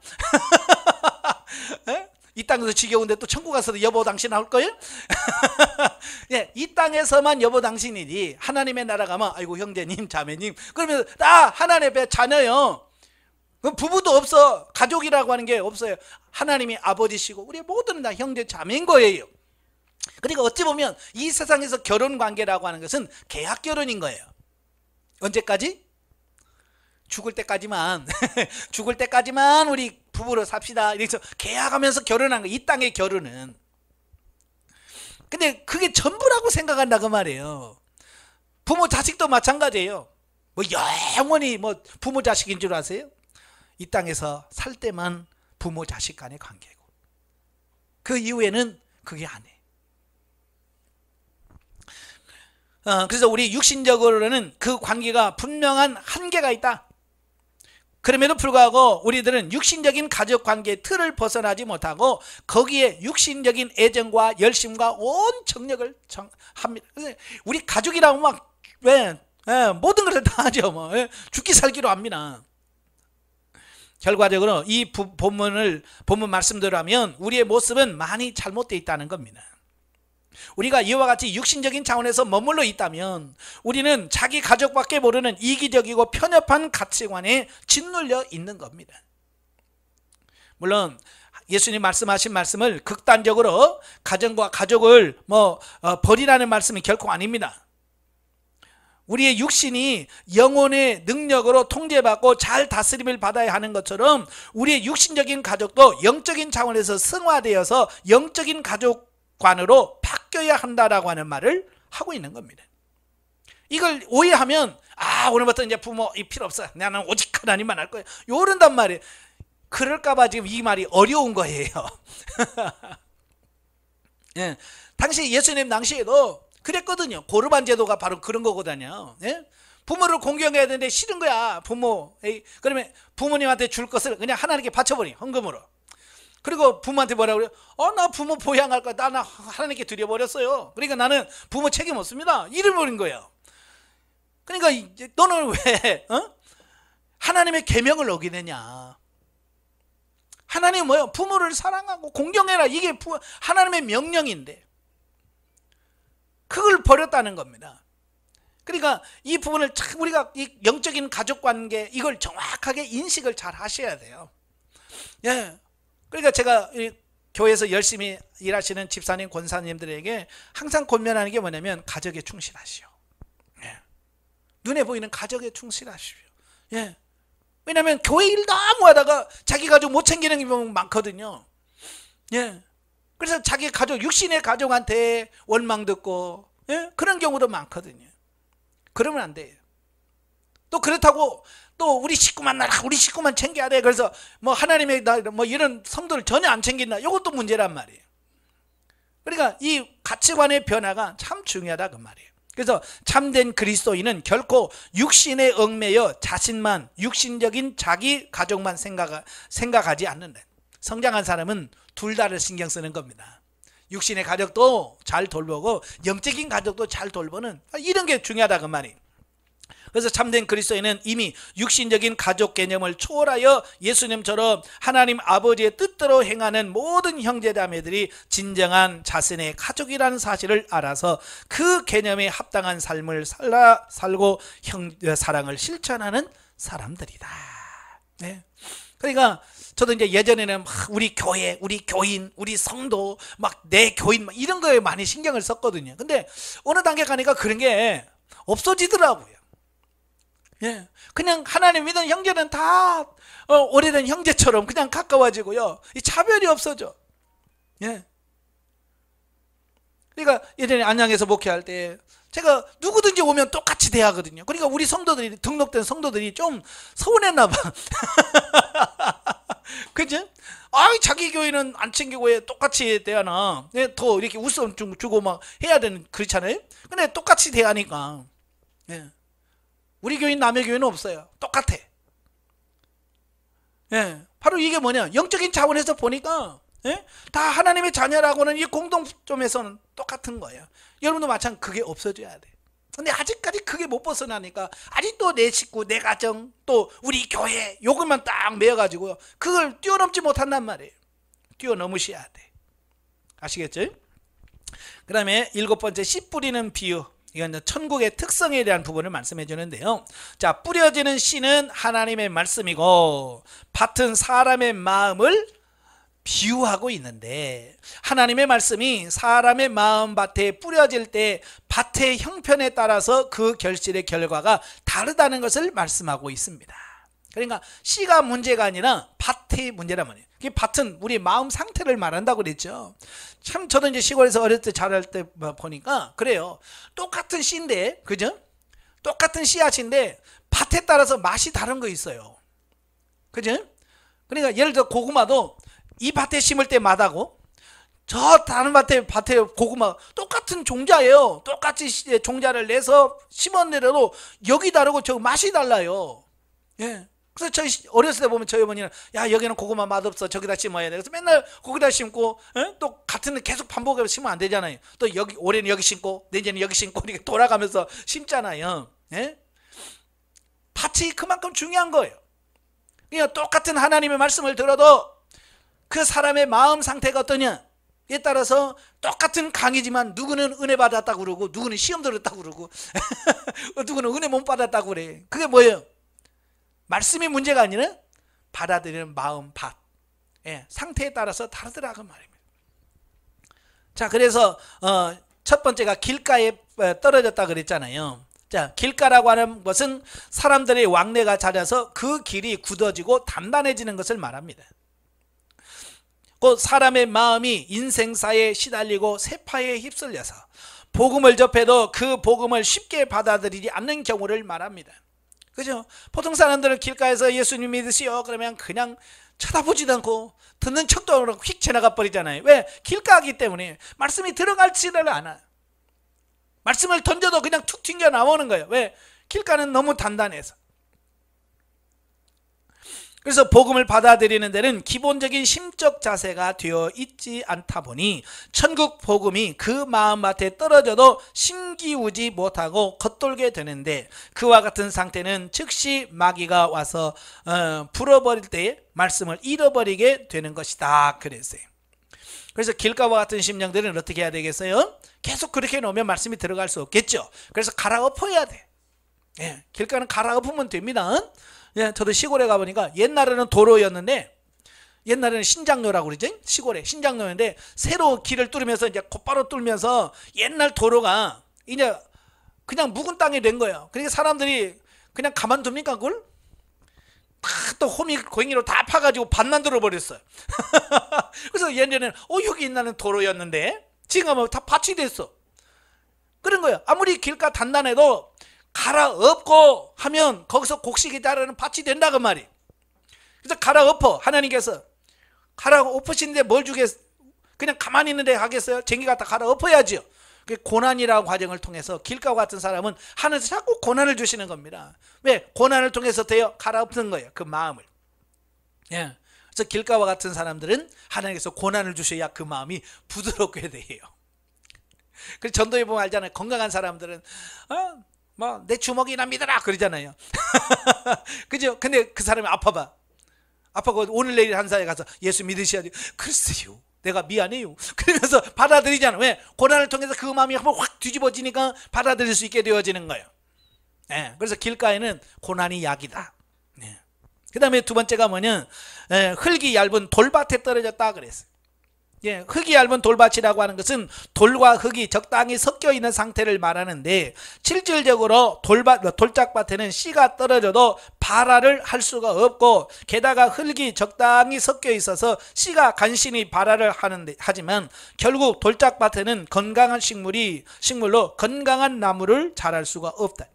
이 땅에서 지겨운데 또 천국 가서도 여보 당신 할 거예요? 예, 이 땅에서만 여보 당신이지 하나님의 나라 가면 아이고 형제님 자매님 그러면 나 하나님의 자녀요. 그럼 부부도 없어. 가족이라고 하는 게 없어요. 하나님이 아버지시고 우리 모두는 다 형제 자매인 거예요. 그러니까 어찌 보면 이 세상에서 결혼 관계라고 하는 것은 계약 결혼인 거예요. 언제까지? 죽을 때까지만 죽을 때까지만 우리 부부로 삽시다. 이래서 계약하면서 결혼한 거, 이 땅의 결혼은. 근데 그게 전부라고 생각한다 그 말이에요. 부모 자식도 마찬가지예요. 뭐 영원히 뭐 부모 자식인 줄 아세요? 이 땅에서 살 때만 부모 자식 간의 관계고 그 이후에는 그게 아니에요. 그래서 우리 육신적으로는 그 관계가 분명한 한계가 있다. 그럼에도 불구하고 우리들은 육신적인 가족관계의 틀을 벗어나지 못하고 거기에 육신적인 애정과 열심과 온 정력을 합니다. 우리 가족이라고 막 모든 것을 다 하죠. 뭐 죽기 살기로 합니다. 결과적으로 이 본문 말씀대로 하면 우리의 모습은 많이 잘못되어 있다는 겁니다. 우리가 이와 같이 육신적인 차원에서 머물러 있다면 우리는 자기 가족밖에 모르는 이기적이고 편협한 가치관에 짓눌려 있는 겁니다. 물론 예수님 말씀하신 말씀을 극단적으로 가정과 가족을 버리라는 말씀이 결코 아닙니다. 우리의 육신이 영혼의 능력으로 통제받고 잘 다스림을 받아야 하는 것처럼 우리의 육신적인 가족도 영적인 차원에서 승화되어서 영적인 가족관으로 바뀌어야 한다라고 하는 말을 하고 있는 겁니다. 이걸 오해하면 오늘부터 이제 부모 필요 없어. 나는 오직 하나님만 할 거야. 이런단 말이에요. 그럴까봐 지금 이 말이 어려운 거예요. 예, 당시 예수님 당시에도 그랬거든요. 고르반 제도가 바로 그런 거거든요. 예? 부모를 공경해야 되는데 싫은 거야. 그러면 부모님한테 줄 것을 그냥 하나님께 바쳐버려. 헌금으로. 그리고 부모한테 뭐라고 그래요? 나 부모 보양할 거야. 나 하나님께 드려버렸어요. 그러니까 나는 부모 책임 없습니다. 이래버린 거예요. 그러니까 너는 왜 하나님의 계명을 어기느냐. 하나님은 뭐예요? 부모를 사랑하고 공경해라. 이게 하나님의 명령인데 그걸 버렸다는 겁니다. 그러니까 이 부분을 참 우리가 이 영적인 가족관계 이걸 정확하게 인식을 잘 하셔야 돼요. 예. 그러니까 제가 교회에서 열심히 일하시는 집사님, 권사님들에게 항상 권면하는 게 뭐냐면 가족에 충실하시오. 예. 눈에 보이는 가족에 충실하시오. 예. 왜냐하면 교회 일 너무 하다가 자기 가족 못 챙기는 경우가 많거든요. 예. 그래서 자기 가족, 육신의 가족한테 원망 듣고 그런 경우도 많거든요. 그러면 안 돼요. 또 그렇다고 또 우리 식구만 챙겨야 돼. 그래서 하나님의 이런 성도를 전혀 안 챙긴다. 이것도 문제란 말이에요. 그러니까 이 가치관의 변화가 참 중요하다 그 말이에요. 그래서 참된 그리스도인은 결코 육신에 얽매여 자신만 육신적인 자기 가족만 생각하지 않는다. 성장한 사람은 둘 다를 신경 쓰는 겁니다. 육신의 가족도 잘 돌보고 영적인 가족도 잘 돌보는 이런 게 중요하다 그 말이에요. 그래서 참된 그리스도인은 이미 육신적인 가족 개념을 초월하여 예수님처럼 하나님 아버지의 뜻대로 행하는 모든 형제자매들이 진정한 자신의 가족이라는 사실을 알아서 그 개념에 합당한 삶을 살고 사랑을 실천하는 사람들이다. 네. 그러니까 저도 이제 예전에는 우리 교회, 우리 교인, 우리 성도, 내 교인 이런 거에 많이 신경을 썼거든요. 근데 어느 단계 가니까 그런 게 없어지더라고요. 예, 그냥 하나님 믿는 형제는 다 오래된 형제처럼 그냥 가까워지고요. 이 차별이 없어져. 예. 그러니까 예전에 안양에서 목회할 때 제가 누구든지 오면 똑같이 대하거든요. 그러니까 우리 성도들이 등록된 성도들이 좀 서운했나 봐. 그죠? 자기 교회는 안 챙기고 왜 똑같이 대하나? 더 이렇게 웃음 주고 막 해야 되는 그렇잖아요. 근데 똑같이 대하니까. 예. 우리 교인 남의 교회는 없어요. 똑같아. 예, 바로 이게 뭐냐? 영적인 차원에서 보니까 다 하나님의 자녀라고는 이 공통점에서는 똑같은 거예요. 여러분도 마찬가지 그게 없어져야 돼. 근데 아직까지 그게 못 벗어나니까 아직도 내 식구, 내 가정, 또 우리 교회 요것만 딱 매여가지고요. 그걸 뛰어넘지 못한단 말이에요. 뛰어넘으셔야 돼. 아시겠죠? 그 다음에 7번째 씨 뿌리는 비유. 이건 천국의 특성에 대한 부분을 말씀해 주는데요. 자, 뿌려지는 씨는 하나님의 말씀이고 밭은 사람의 마음을 비유하고 있는데, 하나님의 말씀이 사람의 마음밭에 뿌려질 때 밭의 형편에 따라서 그 결실의 결과가 다르다는 것을 말씀하고 있습니다. 그러니까 씨가 문제가 아니라 밭의 문제란 말이에요. 이 밭은 우리 마음 상태를 말한다고 그랬죠. 참 저도 이제 시골에서 어릴 때 자랄 때 보니까 그래요. 똑같은 씨인데, 그죠? 똑같은 씨앗인데 밭에 따라서 맛이 다른 거 있어요. 그죠? 그러니까 예를 들어 고구마도 이 밭에 심을 때 맛하고 저 다른 밭에 고구마 똑같은 종자예요. 똑같이 종자를 내서 심었는데도 여기 다르고 저 맛이 달라요. 예. 그래서 저희 어렸을 때 보면 저희 어머니는 야, 여기는 고구마 맛없어, 저기다 심어야 돼. 그래서 맨날 거기다 심고, 또 같은 데 계속 반복해서 심으면 안 되잖아요. 또 여기 올해는 여기 심고 내년에 여기 심고 이렇게 돌아가면서 심잖아요. 예? 밭이 그만큼 중요한 거예요. 그러니까 똑같은 하나님의 말씀을 들어도 그 사람의 마음 상태가 어떠냐에 따라서 똑같은 강의지만 누구는 은혜 받았다고 그러고 누구는 시험 들었다고 그러고 누구는 은혜 못 받았다고 그래. 그게 뭐예요? 말씀이 문제가 아니라 받아들이는 마음 밭, 상태에 따라서 다르더라 그 말입니다. 자, 그래서 첫 번째가 길가에 떨어졌다 그랬잖아요. 자, 길가라고 하는 것은 사람들의 왕래가 잦아서 그 길이 굳어지고 단단해지는 것을 말합니다. 곧 사람의 마음이 인생사에 시달리고 세파에 휩쓸려서 복음을 접해도 그 복음을 쉽게 받아들이지 않는 경우를 말합니다. 그죠? 보통 사람들은 길가에서 예수님 믿으시오 그러면 그냥 쳐다보지도 않고 듣는 척도 안 하고 휙 지나가 버리잖아요. 왜? 길가이기 때문에 말씀이 들어갈지를 않아요. 말씀을 던져도 그냥 툭 튕겨 나오는 거예요. 왜? 길가는 너무 단단해서. 그래서 복음을 받아들이는 데는 기본적인 심적 자세가 되어 있지 않다 보니 천국 복음이 그 마음밭에 떨어져도 심기우지 못하고 겉돌게 되는데, 그와 같은 상태는 즉시 마귀가 와서 불어버릴 때 말씀을 잃어버리게 되는 것이다 그랬어요. 그래서 길가와 같은 심령들은 어떻게 해야 되겠어요? 계속 그렇게 놓으면 말씀이 들어갈 수 없겠죠. 그래서 갈아엎어야 돼. 길가는 갈아엎으면 됩니다. 저도 시골에 가보니까 옛날에는 도로였는데, 옛날에는 신장로라고 그러죠. 시골에 신장로였는데 새로 길을 뚫으면서 이제 곧바로 뚫면서 옛날 도로가 이제 그냥 묵은 땅이 된 거예요. 그러니까 사람들이 그냥 가만둡니까 그걸? 또 호미 고행이로 다 파가지고 밭 만들어 버렸어요. 그래서 옛날에는 여기 옛날에는 도로였는데 지금 하면 다 밭이 됐어. 그런 거예요. 아무리 길가 단단해도 갈아엎고 하면 거기서 곡식이 자라는 밭이 된다 그 말이. 그래서 갈아엎어. 하나님께서 갈아엎으시는데 뭘 주겠어? 그냥 가만히 있는데 하겠어요? 쟁기 갖다 갈아엎어야지요. 그 고난이라는 과정을 통해서 길가와 같은 사람은 하늘에서 자꾸 고난을 주시는 겁니다. 왜? 고난을 통해서 돼요? 갈아엎는 거예요. 그 마음을. 그래서 길가와 같은 사람들은 하나님께서 고난을 주셔야 그 마음이 부드럽게 돼요. 그래서 전도에 보면 알잖아요. 건강한 사람들은 내 주먹이나 믿어라 그러잖아요. 그죠? 근데 그 사람이 아파봐. 아파고 오늘 내일 한 사람에 가서 예수 믿으셔야 돼요. 글쎄요, 내가 미안해요. 그러면서 받아들이잖아. 왜? 고난을 통해서 그 마음이 한번 확 뒤집어지니까 받아들일 수 있게 되어지는 거예요. 그래서 길가에는 고난이 약이다. 그 다음에 두 번째가 뭐냐, 흙이 얇은 돌밭에 떨어졌다 그랬어요. 흙이 얇은 돌밭이라고 하는 것은 돌과 흙이 적당히 섞여 있는 상태를 말하는데, 실질적으로 돌짝밭에는 씨가 떨어져도 발화를 할 수가 없고, 게다가 흙이 적당히 섞여 있어서 씨가 간신히 발화를 하지만 결국 돌짝밭에는 건강한 식물로 건강한 나무를 자랄 수가 없다.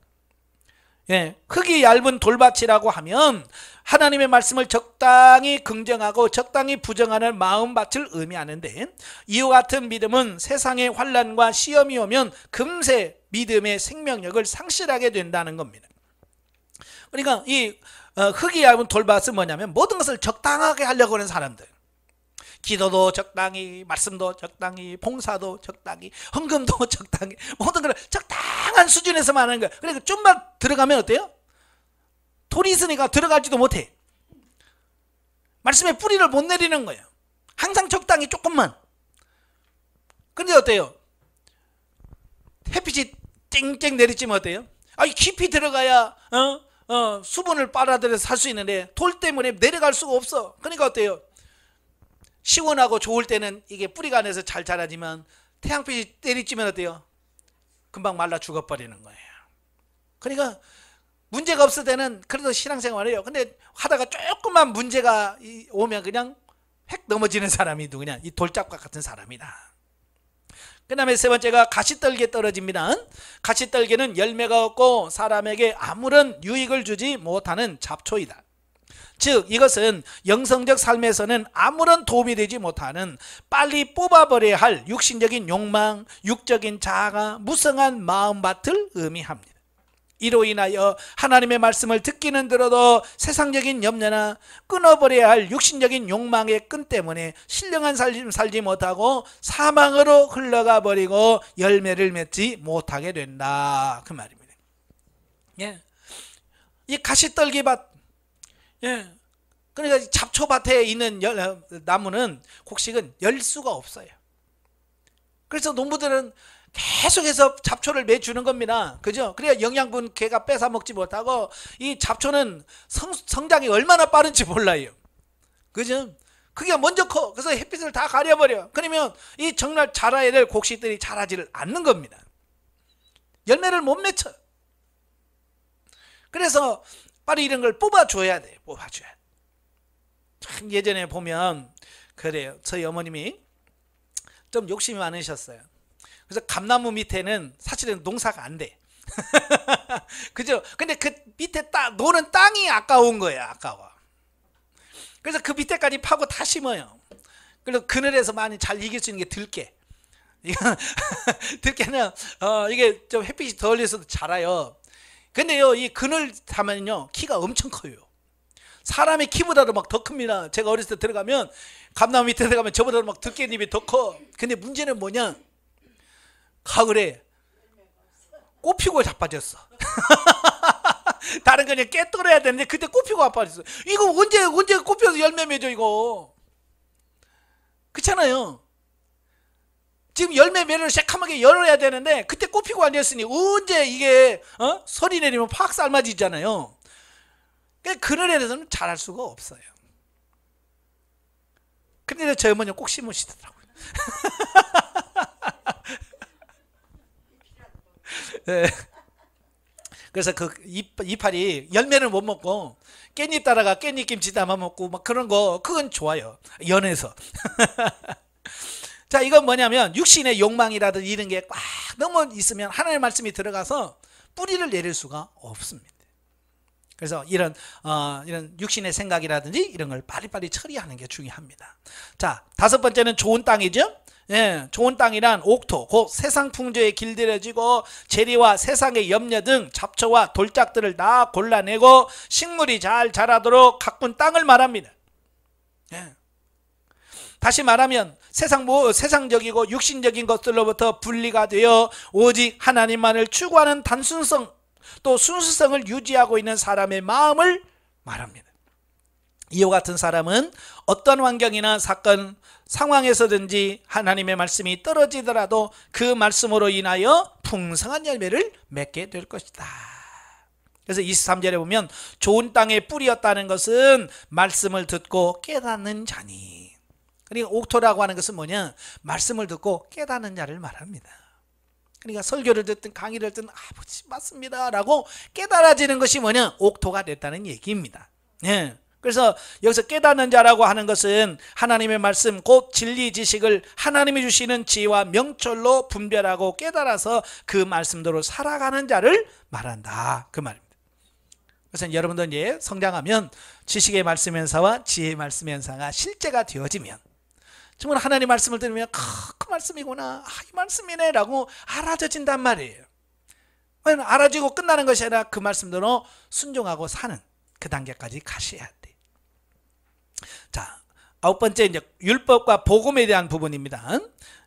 흙이 얇은 돌밭이라고 하면 하나님의 말씀을 적당히 긍정하고 적당히 부정하는 마음밭을 의미하는데, 이와 같은 믿음은 세상의 환난과 시험이 오면 금세 믿음의 생명력을 상실하게 된다는 겁니다. 그러니까 이 흙이 얇은 돌밭은 뭐냐면 모든 것을 적당하게 하려고 하는 사람들, 기도도 적당히, 말씀도 적당히, 봉사도 적당히, 헌금도 적당히, 모든 걸 적당한 수준에서만 하는 거예요. 그러니까 좀만 들어가면 어때요? 돌이 있으니까 들어가지도 못해. 말씀에 뿌리를 못 내리는 거예요. 항상 적당히 조금만. 근데 어때요? 햇빛이 쨍쨍 내리치면 어때요? 아니 깊이 들어가야 수분을 빨아들여서 살 수 있는데 돌 때문에 내려갈 수가 없어. 그러니까 어때요? 시원하고 좋을 때는 이게 뿌리가 안에서 잘 자라지만 태양빛이 내리치면 어때요? 금방 말라 죽어버리는 거예요. 그러니까 문제가 없을 때는 그래도 신앙생활을 해요. 근데 하다가 조금만 문제가 오면 그냥 획 넘어지는 사람이 누구냐? 이 돌짝과 같은 사람이다. 그 다음에 세 번째가 가시떨기에 떨어집니다. 가시떨기는 열매가 없고 사람에게 아무런 유익을 주지 못하는 잡초이다. 즉 이것은 영성적 삶에서는 아무런 도움이 되지 못하는 빨리 뽑아버려야 할 육신적인 욕망, 육적인 자아가 무성한 마음밭을 의미합니다. 이로 인하여 하나님의 말씀을 듣기는 들어도 세상적인 염려나 끊어버려야 할 육신적인 욕망의 끈 때문에 신령한 삶 살지 못하고 사망으로 흘러가 버리고 열매를 맺지 못하게 된다, 그 말입니다. 예. 이 가시떨기밭, 예. 그러니까 잡초밭에 있는 나무는 곡식은 열 수가 없어요. 그래서 농부들은 계속해서 잡초를 매주는 겁니다. 그죠? 그래야 영양분 개가 뺏어 먹지 못하고 이 잡초는 성장이 얼마나 빠른지 몰라요. 그죠? 그게 먼저 커. 그래서 햇빛을 다 가려버려. 그러면 이 정말 자라야 될 곡식들이 자라지를 않는 겁니다. 열매를 못 맺혀. 그래서 빨리 이런 걸 뽑아줘야 돼. 뽑아줘야 돼. 참 예전에 보면 그래요. 저희 어머님이 좀 욕심이 많으셨어요. 그래서 감나무 밑에는 사실은 농사가 안 돼. 그죠? 근데 그 밑에 노는 땅이 아까운 거예요. 아까워. 그래서 그 밑에까지 파고 다 심어요. 그래서 그늘에서 많이 잘 이길 수 있는 게 들깨. 들깨는 이게 좀 햇빛이 덜 있어도 자라요. 근데요, 이 그늘 타면요 키가 엄청 커요. 사람의 키보다도 막 더 큽니다. 제가 어렸을 때 들어가면 감나무 밑에 들어가면 저보다도 막 들깨잎이 더 커. 근데 문제는 뭐냐? 가을에 꽃 피고 자빠졌어. 다른 거 그냥 깨떨어야 되는데 그때 꽃 피고 자빠졌어. 이거 언제 꽃 피어서 열매 맺어 이거. 그렇잖아요. 지금 열매 매를 새카맣게 열어야 되는데 그때 꽃 피고 앉았으니 언제 이게 설이 내리면 팍 삶아지잖아요. 그늘에서는 자랄 수가 없어요. 근데 저희 어머니는 꼭 심으시더라고요. 네. 그래서 그 이파리 열매를 못 먹고 깻잎 따라가 깻잎김치 담아 먹고 막 그런 거, 그건 좋아요. 연해서. 자, 이건 뭐냐면 육신의 욕망이라든지 이런 게 꽉 너무 있으면 하나님의 말씀이 들어가서 뿌리를 내릴 수가 없습니다. 그래서 이런 육신의 생각이라든지 이런 걸 빨리빨리 처리하는 게 중요합니다. 자, 다섯 번째는 좋은 땅이죠. 예, 좋은 땅이란 옥토, 곧 세상 풍조에 길들여지고 재리와 세상의 염려 등 잡초와 돌짝들을 다 골라내고 식물이 잘 자라도록 가꾼 땅을 말합니다. 예. 다시 말하면 세상적이고 육신적인 것들로부터 분리가 되어 오직 하나님만을 추구하는 단순성, 또 순수성을 유지하고 있는 사람의 마음을 말합니다. 이와 같은 사람은 어떤 환경이나 사건, 상황에서든지 하나님의 말씀이 떨어지더라도 그 말씀으로 인하여 풍성한 열매를 맺게 될 것이다. 그래서 23절에 보면 좋은 땅에 뿌리였다는 것은 말씀을 듣고 깨닫는 자니. 그러니까 옥토라고 하는 것은 뭐냐? 말씀을 듣고 깨닫는 자를 말합니다. 그러니까 설교를 듣든 강의를 듣든 아버지 맞습니다 라고 깨달아지는 것이 뭐냐? 옥토가 됐다는 얘기입니다. 예. 그래서 여기서 깨닫는 자라고 하는 것은 하나님의 말씀 곧 진리 지식을 하나님이 주시는 지혜와 명철로 분별하고 깨달아서 그 말씀대로 살아가는 자를 말한다, 그 말입니다. 그래서 여러분들 이제 성장하면 지식의 말씀 연사와 지혜의 말씀 연사가 실제가 되어지면 정말 하나님 말씀을 들으면 그 말씀이구나, 이 말씀이네 라고 알아져진단 말이에요. 알아지고 끝나는 것이 아니라 그 말씀대로 순종하고 사는 그 단계까지 가셔야 돼. 자, 아홉 번째 이제 율법과 복음에 대한 부분입니다.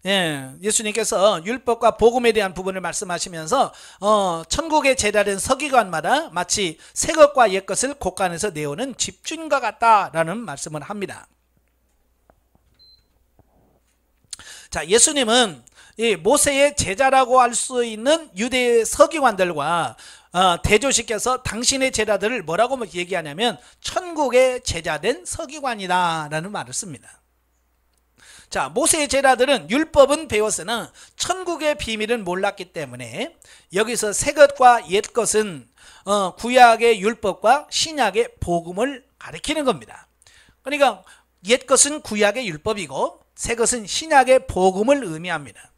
예, 예수님께서 율법과 복음에 대한 부분을 말씀하시면서 천국의 제자된 서기관마다 마치 새 것과 옛 것을 곳간에서 내오는 집주인과 같다라는 말씀을 합니다. 자, 예수님은 이 모세의 제자라고 할 수 있는 유대 서기관들과 대조시켜서 당신의 제자들을 뭐라고 얘기하냐면 천국의 제자된 서기관이다 라는 말을 씁니다. 자, 모세의 제자들은 율법은 배웠으나 천국의 비밀은 몰랐기 때문에 여기서 새 것과 옛 것은 구약의 율법과 신약의 복음을 가리키는 겁니다. 그러니까 옛 것은 구약의 율법이고 새 것은 신약의 복음을 의미합니다.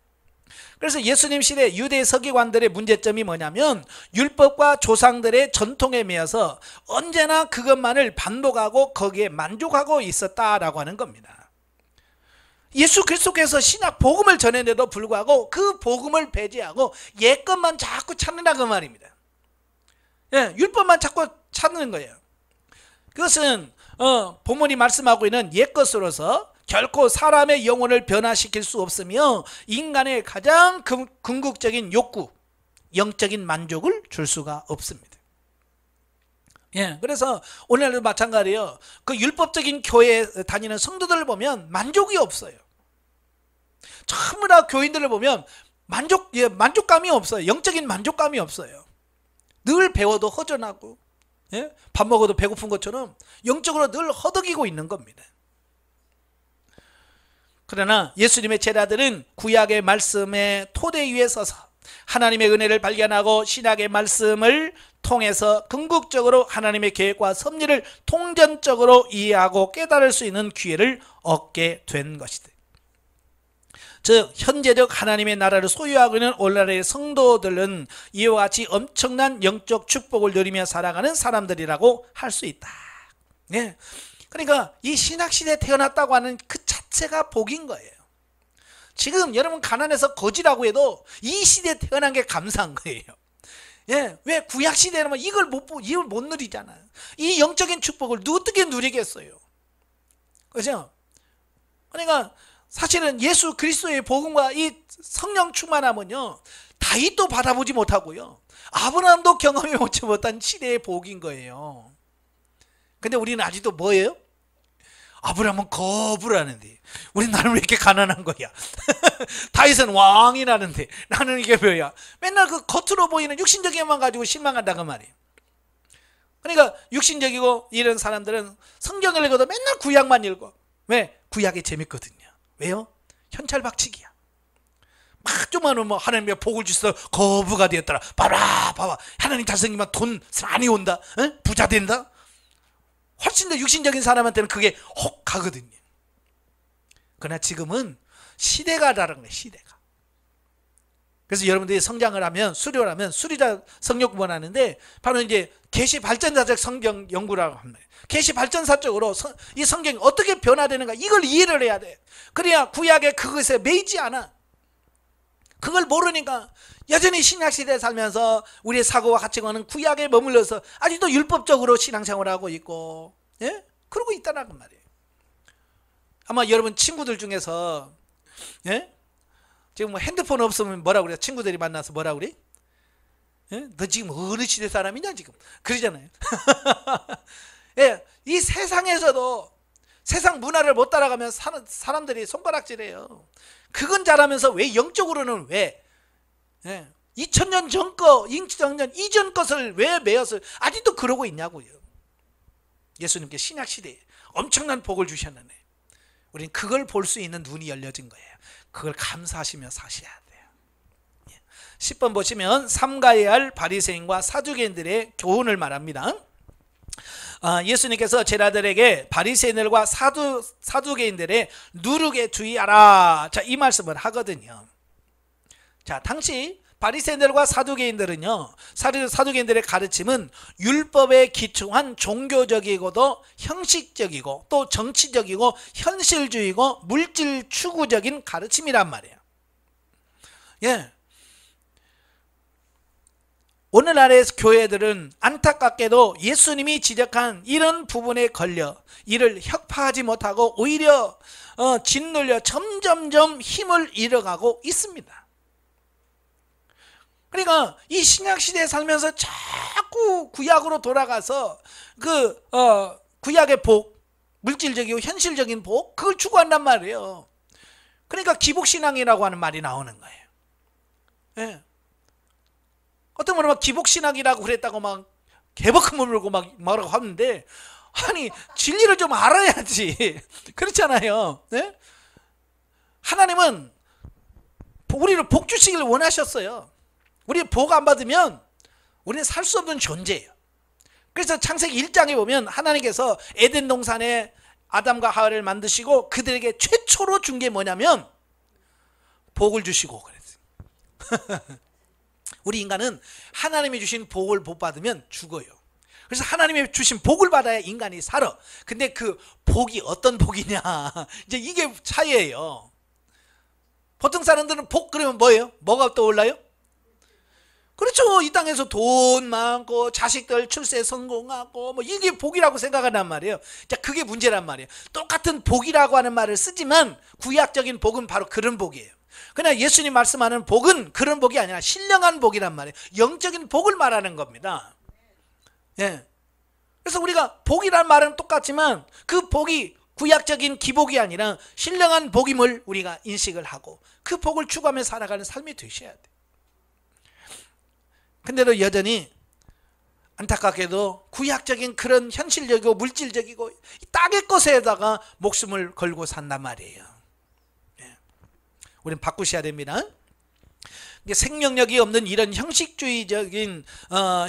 그래서 예수님 시대 유대 서기관들의 문제점이 뭐냐면 율법과 조상들의 전통에 매여서 언제나 그것만을 반복하고 거기에 만족하고 있었다라고 하는 겁니다. 예수 그리스도께서 신약 복음을 전했는데도 불구하고 그 복음을 배제하고 옛 것만 자꾸 찾는다 그 말입니다. 예, 율법만 자꾸 찾는 거예요. 그것은 본문이 말씀하고 있는 옛 것으로서 결코 사람의 영혼을 변화시킬 수 없으며 인간의 가장 궁극적인 욕구, 영적인 만족을 줄 수가 없습니다. 예, 그래서 오늘도 마찬가지예요. 그 율법적인 교회에 다니는 성도들을 보면 만족이 없어요. 전부 다 교인들을 보면 만족감이 없어요. 영적인 만족감이 없어요. 늘 배워도 허전하고, 예? 밥 먹어도 배고픈 것처럼 영적으로 늘 허덕이고 있는 겁니다. 그러나 예수님의 제자들은 구약의 말씀의 토대 위에 서서 하나님의 은혜를 발견하고 신약의 말씀을 통해서 궁극적으로 하나님의 계획과 섭리를 통전적으로 이해하고 깨달을 수 있는 기회를 얻게 된 것이다. 즉 현재적 하나님의 나라를 소유하고 있는 오늘날의 성도들은 이와 같이 엄청난 영적 축복을 누리며 살아가는 사람들이라고 할 수 있다. 네. 그러니까 이 신약시대에 태어났다고 하는 그 자체가 복인 거예요. 지금 여러분 가난해서 거지라고 해도 이 시대에 태어난 게 감사한 거예요. 예, 왜 구약시대는 이걸 못 누리잖아요. 이 영적인 축복을 어떻게 누리겠어요? 그죠? 그러니까 사실은 예수 그리스도의 복음과 이 성령 충만함은요, 다윗도 받아보지 못하고요, 아브라함도 경험해 보지 못한 시대의 복인 거예요. 근데 우리는 아직도 뭐예요? 아브라함은 거부를 하는데 우리 나는 왜 이렇게 가난한 거야? 다윗은 왕이 나는데 나는 이게 뭐야? 맨날 그 겉으로 보이는 육신적인만 가지고 실망한다 그 말이에요. 그러니까 육신적이고 이런 사람들은 성경을 읽어도 맨날 구약만 읽어. 왜? 구약이 재밌거든요. 왜요? 현찰박치기야. 막 좀만 뭐 하나님의 복을 주셔서 거부가 되었더라. 봐봐 하나님 잘생기면 돈 많이 온다. 에? 부자 된다. 훨씬 더 육신적인 사람한테는 그게 혹 가거든요. 그러나 지금은 시대가 다른 거예요. 시대가. 그래서 여러분들이 성장을 하면 수료를 하면 수리자 성령 공부를 하는데 바로 이제 계시 발전사적 성경 연구라고 합니다. 계시 발전사 쪽으로 이 성경이 어떻게 변화되는가 이걸 이해를 해야 돼. 그래야 구약의 그것에 매이지 않아. 그걸 모르니까 여전히 신약시대에 살면서 우리의 사고와 가치관은 구약에 머물러서 아직도 율법적으로 신앙생활을 하고 있고, 예? 그러고 있다는 말이에요. 아마 여러분 친구들 중에서, 예? 지금 뭐 핸드폰 없으면 뭐라 그래? 친구들이 만나서 뭐라 그래? 예? 너 지금 어느 시대 사람이냐 지금? 그러잖아요. 예, 이 세상에서도 세상 문화를 못 따라가면 사람들이 손가락질해요. 그건 잘하면서 왜 영적으로는 왜 2000년 전 거, 2000년 이전 것을 왜 매어서 아직도 그러고 있냐고요. 예수님께 신약시대에 엄청난 복을 주셨는데 우린 그걸 볼 수 있는 눈이 열려진 거예요. 그걸 감사하시며 사셔야 돼요. 10번 보시면 삼가해야 할 바리새인과 사두개인들의 교훈을 말합니다. 예수님께서 제자들에게 바리새인들과 사두개인들의 누룩에 주의하라. 자, 이 말씀을 하거든요. 자, 당시 바리새인들과 사두개인들은요, 사두개인들의 가르침은 율법에 기초한 종교적이고도 형식적이고 또 정치적이고 현실주의고 물질 추구적인 가르침이란 말이에요. 예. 오늘날의 교회들은 안타깝게도 예수님이 지적한 이런 부분에 걸려 이를 혁파하지 못하고 오히려 짓눌려 점점점 힘을 잃어가고 있습니다. 그러니까 이 신약시대에 살면서 자꾸 구약으로 돌아가서 구약의 복, 물질적이고 현실적인 복, 그걸 추구한단 말이에요. 그러니까 기복신앙이라고 하는 말이 나오는 거예요. 예. 어떤 분은 막 기복신앙이라고 그랬다고 막 개버큰 물고 막 뭐라고 하는데, 아니 진리를 좀 알아야지. 그렇잖아요. 네? 하나님은 우리를 복 주시길 원하셨어요. 우리 복 안 받으면 우리는 살 수 없는 존재예요. 그래서 창세기 1장에 보면 하나님께서 에덴 동산에 아담과 하와를 만드시고 그들에게 최초로 준 게 뭐냐면 복을 주시고 그랬어요. 우리 인간은 하나님이 주신 복을 못 받으면 죽어요. 그래서 하나님이 주신 복을 받아야 인간이 살아. 근데 그 복이 어떤 복이냐, 이제 이게 차이예요. 보통 사람들은 복 그러면 뭐예요? 뭐가 떠올라요? 그렇죠. 이 땅에서 돈 많고 자식들 출세 성공하고 뭐 이게 복이라고 생각한단 말이에요. 자, 그게 문제란 말이에요. 똑같은 복이라고 하는 말을 쓰지만 구약적인 복은 바로 그런 복이에요. 그러나 예수님 말씀하는 복은 그런 복이 아니라 신령한 복이란 말이에요. 영적인 복을 말하는 겁니다. 예. 그래서 우리가 복이란 말은 똑같지만 그 복이 구약적인 기복이 아니라 신령한 복임을 우리가 인식을 하고 그 복을 추구하며 살아가는 삶이 되셔야 돼요. 근데도 여전히 안타깝게도 구약적인 그런 현실적이고 물질적이고 땅의 것에다가 목숨을 걸고 산단 말이에요. 예. 우리는 바꾸셔야 됩니다. 생명력이 없는 이런 형식주의적인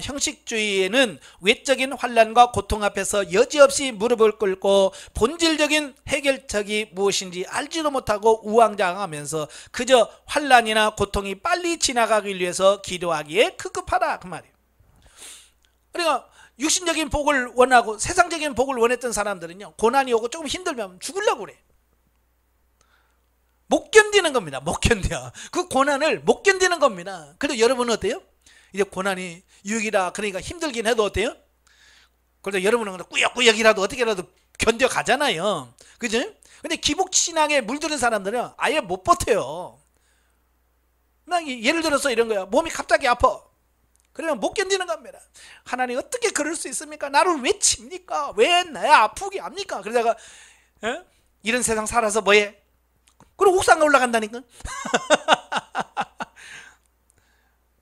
형식주의에는 외적인 환난과 고통 앞에서 여지없이 무릎을 꿇고 본질적인 해결책이 무엇인지 알지도 못하고 우왕좌왕하면서 그저 환난이나 고통이 빨리 지나가기 위해서 기도하기에 급급하다 그 말이에요. 그러니까 육신적인 복을 원하고 세상적인 복을 원했던 사람들은요, 고난이 오고 조금 힘들면 죽으려고 그래. 못 견디는 겁니다. 못 견뎌. 그 고난을 못 견디는 겁니다. 그래도 여러분은 어때요? 이제 고난이 유익이라 그러니까 힘들긴 해도 어때요? 그래도 여러분은 꾸역꾸역이라도 어떻게라도 견뎌가잖아요. 그죠? 근데 기복신앙에 물드는 사람들은 아예 못 버텨요. 예를 들어서 이런 거야. 몸이 갑자기 아파. 그러면 못 견디는 겁니다. 하나님 어떻게 그럴 수 있습니까? 나를 왜 칩니까? 왜 나야 아프게 합니까? 그러다가 이런 세상 살아서 뭐해? 그리고 옥상에 올라간다니까.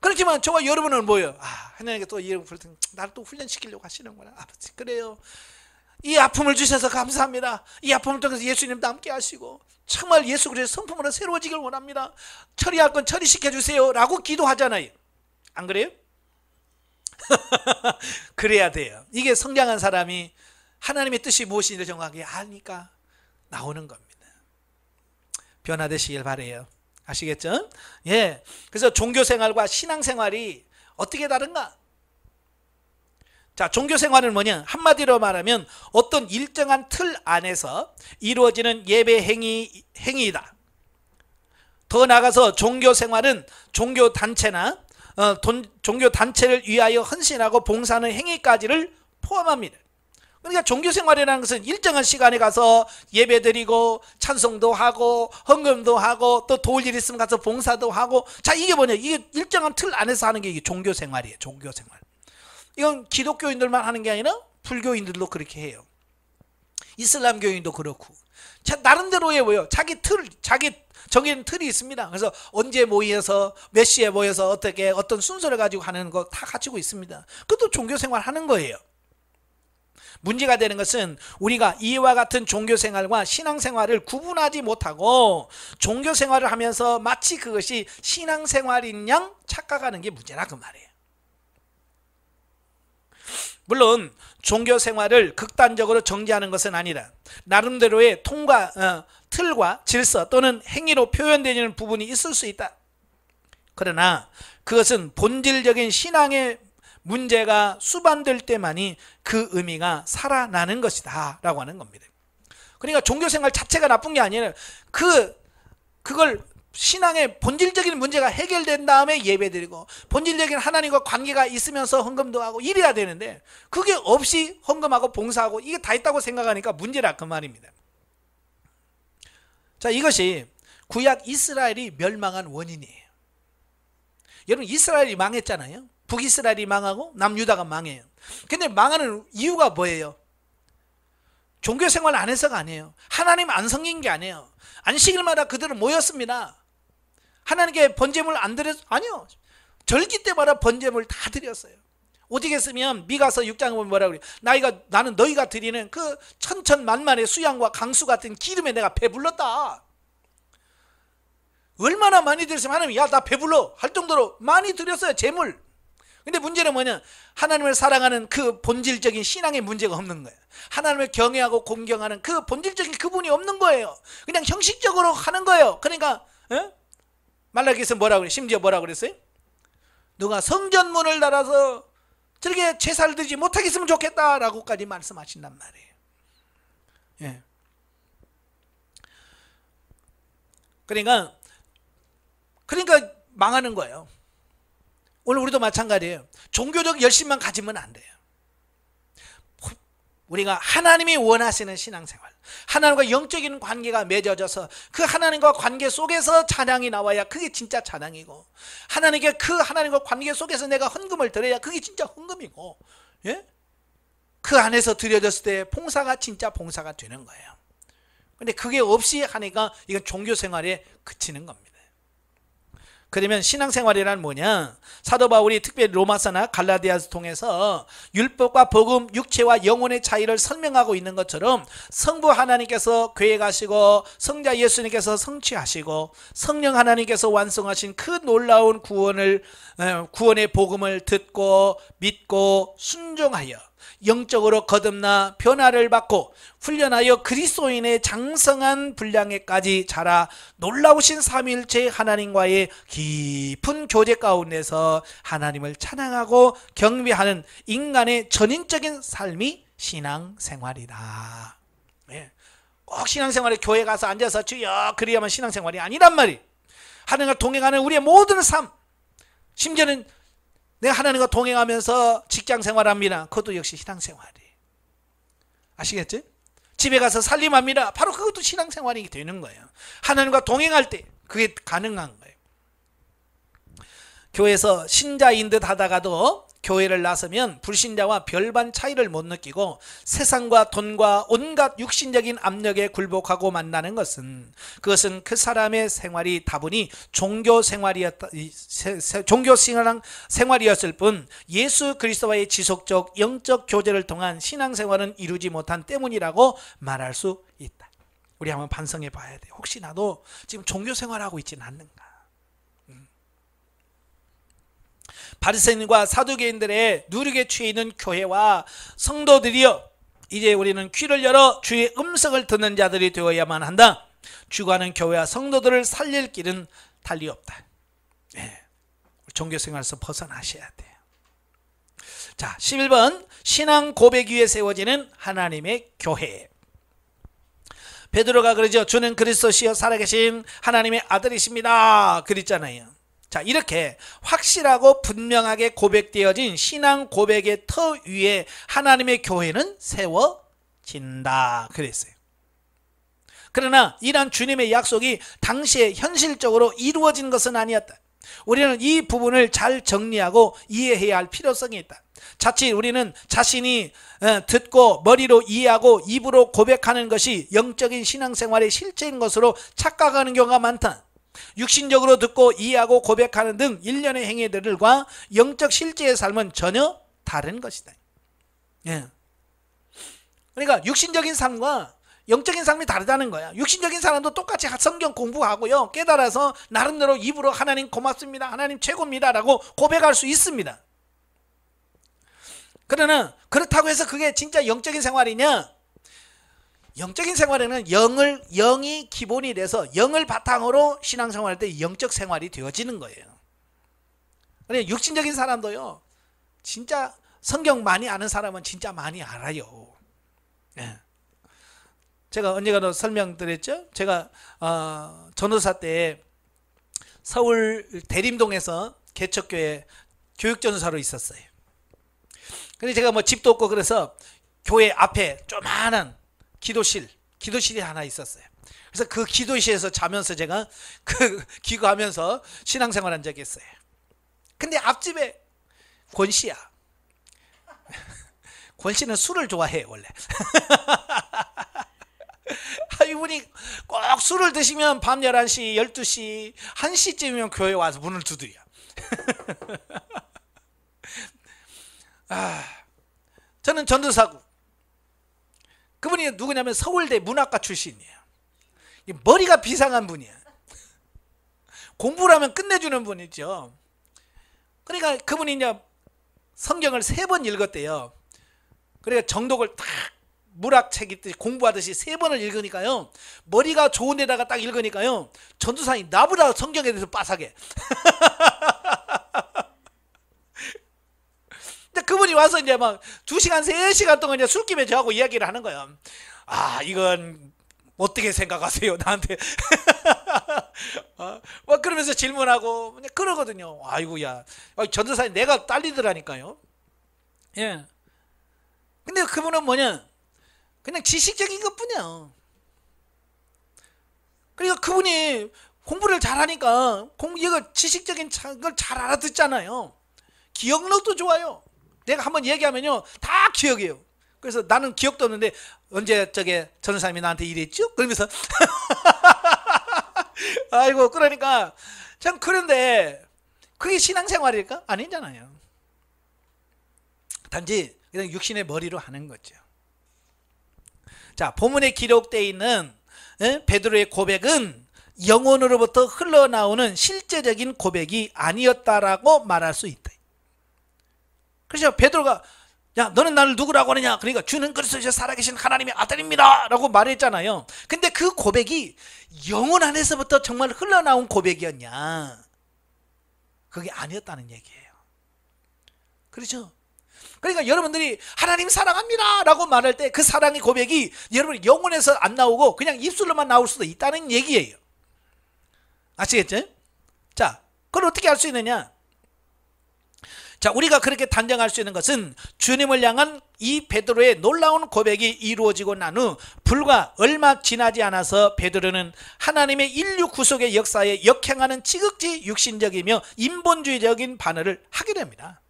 그렇지만 저와 여러분은 뭐예요? 하나님께 또 나를 또 훈련시키려고 하시는구나. 아버지 그래요. 이 아픔을 주셔서 감사합니다. 이 아픔을 통해서 예수님도 함께 하시고 정말 예수 그리스도의 성품으로 새로워지길 원합니다. 처리할 건 처리시켜 주세요 라고 기도하잖아요. 안 그래요? 그래야 돼요. 이게 성장한 사람이 하나님의 뜻이 무엇인지 정확하게 아니까 나오는 겁니다. 변화되시길 바래요. 아시겠죠? 예. 그래서 종교생활과 신앙생활이 어떻게 다른가? 자, 종교생활은 뭐냐? 한마디로 말하면 어떤 일정한 틀 안에서 이루어지는 예배 행위이다. 더 나아가서 종교생활은 종교단체나 종교단체를 위하여 헌신하고 봉사하는 행위까지를 포함합니다. 그러니까 종교생활이라는 것은 일정한 시간에 가서 예배드리고 찬송도 하고 헌금도 하고 또 도울 일 있으면 가서 봉사도 하고, 자 이게 뭐냐, 이게 일정한 틀 안에서 하는 게 이게 종교생활이에요. 종교생활. 이건 기독교인들만 하는 게 아니라 불교인들도 그렇게 해요. 이슬람교인도 그렇고. 자, 나름대로의 뭐예요? 자기 정해진 틀이 있습니다. 그래서 언제 모여서 몇 시에 모여서 어떻게 어떤 순서를 가지고 하는 거 다 가지고 있습니다. 그것도 종교생활 하는 거예요. 문제가 되는 것은 우리가 이와 같은 종교생활과 신앙생활을 구분하지 못하고 종교생활을 하면서 마치 그것이 신앙생활인 양 착각하는 게 문제라 그 말이에요. 물론 종교생활을 극단적으로 정지하는 것은 아니라 나름대로의 틀과 질서 또는 행위로 표현되는 부분이 있을 수 있다. 그러나 그것은 본질적인 신앙의 문제가 수반될 때만이 그 의미가 살아나는 것이다 라고 하는 겁니다. 그러니까 종교생활 자체가 나쁜 게 아니라 그걸 신앙의 본질적인 문제가 해결된 다음에 예배드리고 본질적인 하나님과 관계가 있으면서 헌금도 하고 이래야 되는데 그게 없이 헌금하고 봉사하고 이게 다 있다고 생각하니까 문제라 그 말입니다. 자, 이것이 구약 이스라엘이 멸망한 원인이에요. 여러분 이스라엘이 망했잖아요. 북이스라엘이 망하고 남유다가 망해요. 근데 망하는 이유가 뭐예요? 종교 생활 안 해서가 아니에요. 하나님 안 섬긴 게 아니에요. 안식일마다 그들은 모였습니다. 하나님께 번제물 안 드렸, 아니요. 절기 때마다 번제물 다 드렸어요. 오직 했으면 미가서 6장에 보면 뭐라고 그래요? 나는 너희가 드리는 그 천천만만의 수양과 강수 같은 기름에 내가 배불렀다. 얼마나 많이 드렸으면 하나님이 야 나 배불러 할 정도로 많이 드렸어요, 제물. 근데 문제는 뭐냐? 하나님을 사랑하는 그 본질적인 신앙의 문제가 없는 거예요. 하나님을 경외하고 공경하는 그 본질적인 그분이 없는 거예요. 그냥 형식적으로 하는 거예요. 그러니까 말라기에서 뭐라고 그래요? 심지어 뭐라고 그랬어요? 누가 성전문을 달아서 저렇게 제사를 드리지 못하게 했으면 좋겠다라고까지 말씀하신단 말이에요. 예. 그러니까 망하는 거예요. 오늘 우리도 마찬가지예요. 종교적 열심만 가지면 안 돼요. 우리가 하나님이 원하시는 신앙생활, 하나님과 영적인 관계가 맺어져서 그 하나님과 관계 속에서 찬양이 나와야 그게 진짜 찬양이고, 하나님과 관계 속에서 내가 헌금을 드려야 그게 진짜 헌금이고, 예? 그 안에서 드려졌을 때 봉사가 진짜 봉사가 되는 거예요. 근데 그게 없이 하니까 이건 종교생활에 그치는 겁니다. 그러면 신앙생활이란 뭐냐? 사도 바울이 특별히 로마서나 갈라디아서 통해서 율법과 복음, 육체와 영혼의 차이를 설명하고 있는 것처럼 성부 하나님께서 계획하시고 성자 예수님께서 성취하시고 성령 하나님께서 완성하신 그 놀라운 구원의 복음을 듣고 믿고 순종하여 영적으로 거듭나 변화를 받고 훈련하여 그리스도인의 장성한 분량에까지 자라 놀라우신 삼위일체 하나님과의 깊은 교제 가운데서 하나님을 찬양하고 경배하는 인간의 전인적인 삶이 신앙생활이다. 꼭 신앙생활에 교회 가서 앉아서 주여 그래야만 신앙생활이 아니란 말이에요. 하나님과 동행하는 우리의 모든 삶, 심지어는 내가 하나님과 동행하면서 직장생활합니다. 그것도 역시 신앙생활이에요. 아시겠죠? 집에 가서 살림합니다. 바로 그것도 신앙생활이 되는 거예요. 하나님과 동행할 때 그게 가능한 거예요. 교회에서 신자인 듯 하다가도 교회를 나서면 불신자와 별반 차이를 못 느끼고 세상과 돈과 온갖 육신적인 압력에 굴복하고 만나는 것은 그것은 그 사람의 생활이 다분히 종교 생활이었을 뿐 예수 그리스도와의 지속적 영적 교제를 통한 신앙생활은 이루지 못한 때문이라고 말할 수 있다. 우리 한번 반성해 봐야 돼요. 혹시 나도 지금 종교 생활하고 있지는 않는가? 바리새인과 사두개인들의 누룩에 취해 있는 교회와 성도들이여, 이제 우리는 귀를 열어 주의 음성을 듣는 자들이 되어야만 한다. 주관하는 교회와 성도들을 살릴 길은 달리 없다. 종교생활에서 벗어나셔야 돼요. 자, 11번 신앙 고백 위에 세워지는 하나님의 교회. 베드로가 그러죠. 주는 그리스도시여 살아계신 하나님의 아들이십니다. 그랬잖아요. 자, 이렇게 확실하고 분명하게 고백되어진 신앙 고백의 터 위에 하나님의 교회는 세워진다 그랬어요. 그러나 이러한 주님의 약속이 당시에 현실적으로 이루어진 것은 아니었다. 우리는 이 부분을 잘 정리하고 이해해야 할 필요성이 있다. 자칫 우리는 자신이 듣고 머리로 이해하고 입으로 고백하는 것이 영적인 신앙생활의 실체인 것으로 착각하는 경우가 많다. 육신적으로 듣고 이해하고 고백하는 등 일련의 행위들과 영적 실제의 삶은 전혀 다른 것이다. 그러니까 육신적인 삶과 영적인 삶이 다르다는 거야. 육신적인 사람도 똑같이 성경 공부하고요, 깨달아서 나름대로 입으로 하나님 고맙습니다, 하나님 최고입니다 라고 고백할 수 있습니다. 그러나 그렇다고 해서 그게 진짜 영적인 생활이냐? 영적인 생활에는 영이 기본이 돼서 영을 바탕으로 신앙생활할 때 영적 생활이 되어지는 거예요. 그런데 육신적인 사람도요, 진짜 성경 많이 아는 사람은 진짜 많이 알아요. 제가 언젠가도 설명드렸죠. 제가 전도사 때 서울 대림동에서 개척교회 교육전도사로 있었어요. 근데 제가 뭐 집도 없고 그래서 교회 앞에 조그마한 기도실이 하나 있었어요. 그래서 그 기도실에서 자면서 제가 기도하면서 신앙생활한 적이 있어요. 근데 앞집에 권씨야. 권 씨는 술을 좋아해 원래. 이분이 꼭 술을 드시면 밤 11시, 12시, 1시쯤이면 교회 와서 문을 두드려. 저는 전도사고, 그분이 누구냐면 서울대 문학과 출신이에요. 머리가 비상한 분이야. 공부를 하면 끝내주는 분이죠. 그러니까 그분이 이제 성경을 3번 읽었대요. 그러니까 정독을 딱 문학책 읽듯이 공부하듯이 3번을 읽으니까요, 머리가 좋은 데다가 딱 읽으니까요, 전도사님 나보다 성경에 대해서 빠삭해. 근데 그분이 와서 이제 막 2시간 3시간 동안 이제 술김에 저하고 이야기를 하는 거예요. 이건 어떻게 생각하세요 나한테? 막 그러면서 질문하고 그러거든요. 아이고야, 전도사님 내가 딸리더라니까요. 예. 근데 그분은 뭐냐, 그냥 지식적인 것뿐이야. 그러니까 그분이 공부를 잘하니까 얘가 지식적인 걸 잘 알아듣잖아요. 기억력도 좋아요. 내가 한번 얘기하면요 다 기억해요. 그래서 나는 기억도 없는데 언제 전도사님이 나한테 이랬죠? 그러면서 아이고, 그러니까 참, 그런데 그게 신앙생활일까? 아니잖아요. 단지 그냥 육신의 머리로 하는 거죠. 자, 본문에 기록되어 있는 베드로의 고백은 영혼으로부터 흘러나오는 실제적인 고백이 아니었다라고 말할 수 있다. 그래서 베드로가 야, 너는 나를 누구라고 하느냐? 그러니까 주는 그리스도시요 살아계신 하나님의 아들입니다 라고 말했잖아요. 근데 그 고백이 영혼 안에서부터 정말 흘러나온 고백이었냐? 그게 아니었다는 얘기예요. 그렇죠? 그러니까 여러분들이 하나님 사랑합니다 라고 말할 때 그 사랑의 고백이 여러분 영혼에서 안 나오고 그냥 입술로만 나올 수도 있다는 얘기예요. 아시겠죠? 자, 그걸 어떻게 할 수 있느냐? 자, 우리가 그렇게 단정할 수 있는 것은 주님을 향한 이 베드로의 놀라운 고백이 이루어지고 난 후 불과 얼마 지나지 않아서 베드로는 하나님의 인류 구속의 역사에 역행하는 지극히 육신적이며 인본주의적인 반응을 하게 됩니다.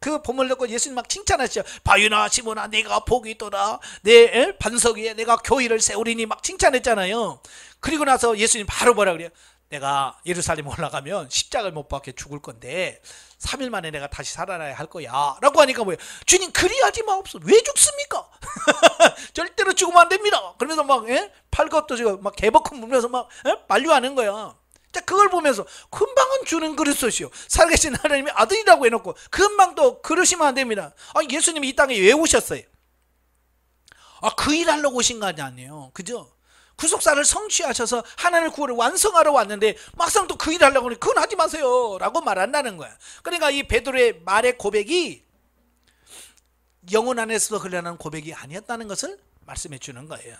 그 본문을 듣고 예수님 막 칭찬하시죠. 바유나 시몬아 내가 복이 있도다, 내 반석 위에 내가 교회를 세우리니 막 칭찬했잖아요. 그리고 나서 예수님 바로 뭐라 그래요? 내가 예루살렘 올라가면 십자가를 못 박혀 죽을 건데 3일 만에 내가 다시 살아나야 할 거야 라고 하니까 뭐예요? 주님 그리하지 마옵소. 왜 죽습니까? 절대로 죽으면 안 됩니다. 그러면서 막 팔것도 지금 막 개버큰 물면서 막 만류하는 거야. 자, 그걸 보면서 금방은 주는 그리스도시요 살아계신 하나님의 아들이라고 해놓고 금방 또 그러시면 안 됩니다. 예수님이 이 땅에 왜 오셨어요? 그 일하려고 오신 거 아니에요. 그죠? 구속사를 성취하셔서 하나님의 구원을 완성하러 왔는데 막상 또 그 일을 하려고 하니 그건 하지 마세요 라고 말한다는 거야. 그러니까 이 베드로의 말의 고백이 영혼 안에서 흘러나는 고백이 아니었다는 것을 말씀해 주는 거예요.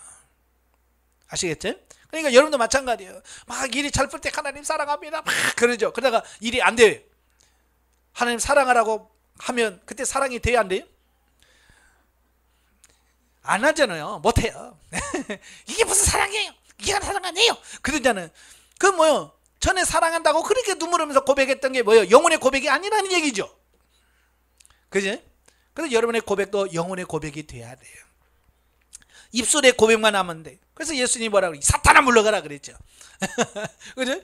아시겠죠? 그러니까 여러분도 마찬가지예요. 막 일이 잘 풀 때 하나님 사랑합니다 막 그러죠. 그러다가 일이 안 돼요. 하나님 사랑하라고 하면 그때 사랑이 돼야 안 돼요? 안 하잖아요. 못해요. 이게 무슨 사랑이에요? 이게 사랑 아니에요? 그러잖아요. 그 뭐요? 전에 사랑한다고 그렇게 눈물 흘리면서 고백했던 게 뭐예요? 영혼의 고백이 아니라는 얘기죠. 그죠? 그래서 여러분의 고백도 영혼의 고백이 돼야 돼요. 입술의 고백만 하면 돼. 그래서 예수님이 뭐라고 그래? 사탄아 물러가라 그랬죠. 그죠?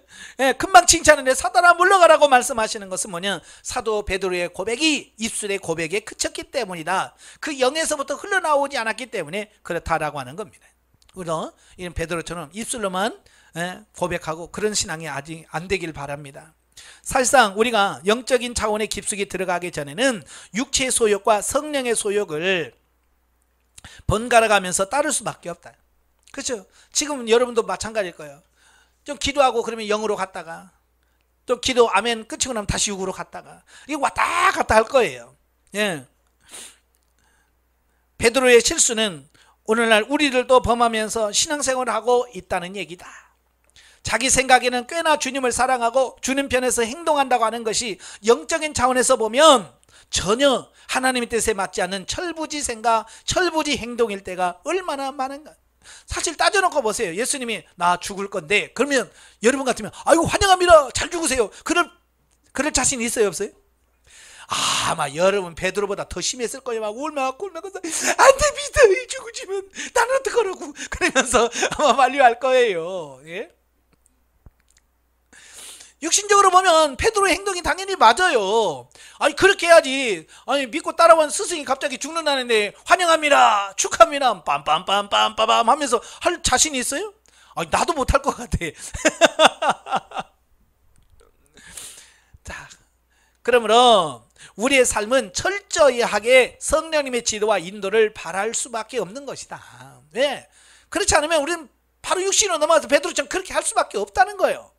금방 칭찬하는데 사탄아 물러가라고 말씀하시는 것은 뭐냐? 사도 베드로의 고백이 입술의 고백에 그쳤기 때문이다. 그 영에서부터 흘러나오지 않았기 때문에 그렇다라고 하는 겁니다. 그래서 이런 베드로처럼 입술로만 고백하고 그런 신앙이 아직 안 되길 바랍니다. 사실상 우리가 영적인 차원의 깊숙이 들어가기 전에는 육체의 소욕과 성령의 소욕을 번갈아 가면서 따를 수밖에 없다. 그렇죠? 지금 여러분도 마찬가지일 거예요. 좀 기도하고 그러면 영으로 갔다가 또 기도 아멘 끝이고 나면 다시 육으로 갔다가 이게 왔다 갔다 할 거예요. 예. 베드로의 실수는 오늘날 우리들도 범하면서 신앙생활을 하고 있다는 얘기다. 자기 생각에는 꽤나 주님을 사랑하고 주님 편에서 행동한다고 하는 것이 영적인 차원에서 보면 전혀 하나님의 뜻에 맞지 않는 철부지 생각, 철부지 행동일 때가 얼마나 많은가. 사실 따져놓고 보세요. 예수님이 나 죽을 건데 그러면 여러분 같으면 아이고 환영합니다 잘 죽으세요 그럴 자신 있어요 없어요? 아마 여러분 베드로보다 더 심했을 거예요. 막 울면서 안돼 믿어 죽으시면 나는 어떡하라고 그러면서 아마 만류할 거예요. 예? 육신적으로 보면 베드로의 행동이 당연히 맞아요. 아니 그렇게 해야지. 아니 믿고 따라온 스승이 갑자기 죽는다는데 환영합니다 축하합니다 빰빰빰빰빰빰 하면서 할 자신이 있어요? 아니 나도 못할 것 같아. 자, 그러므로 우리의 삶은 철저히 하게 성령님의 지도와 인도를 바랄 수밖에 없는 것이다. 왜? 그렇지 않으면 우리는 바로 육신으로 넘어가서 베드로처럼 그렇게 할 수밖에 없다는 거예요.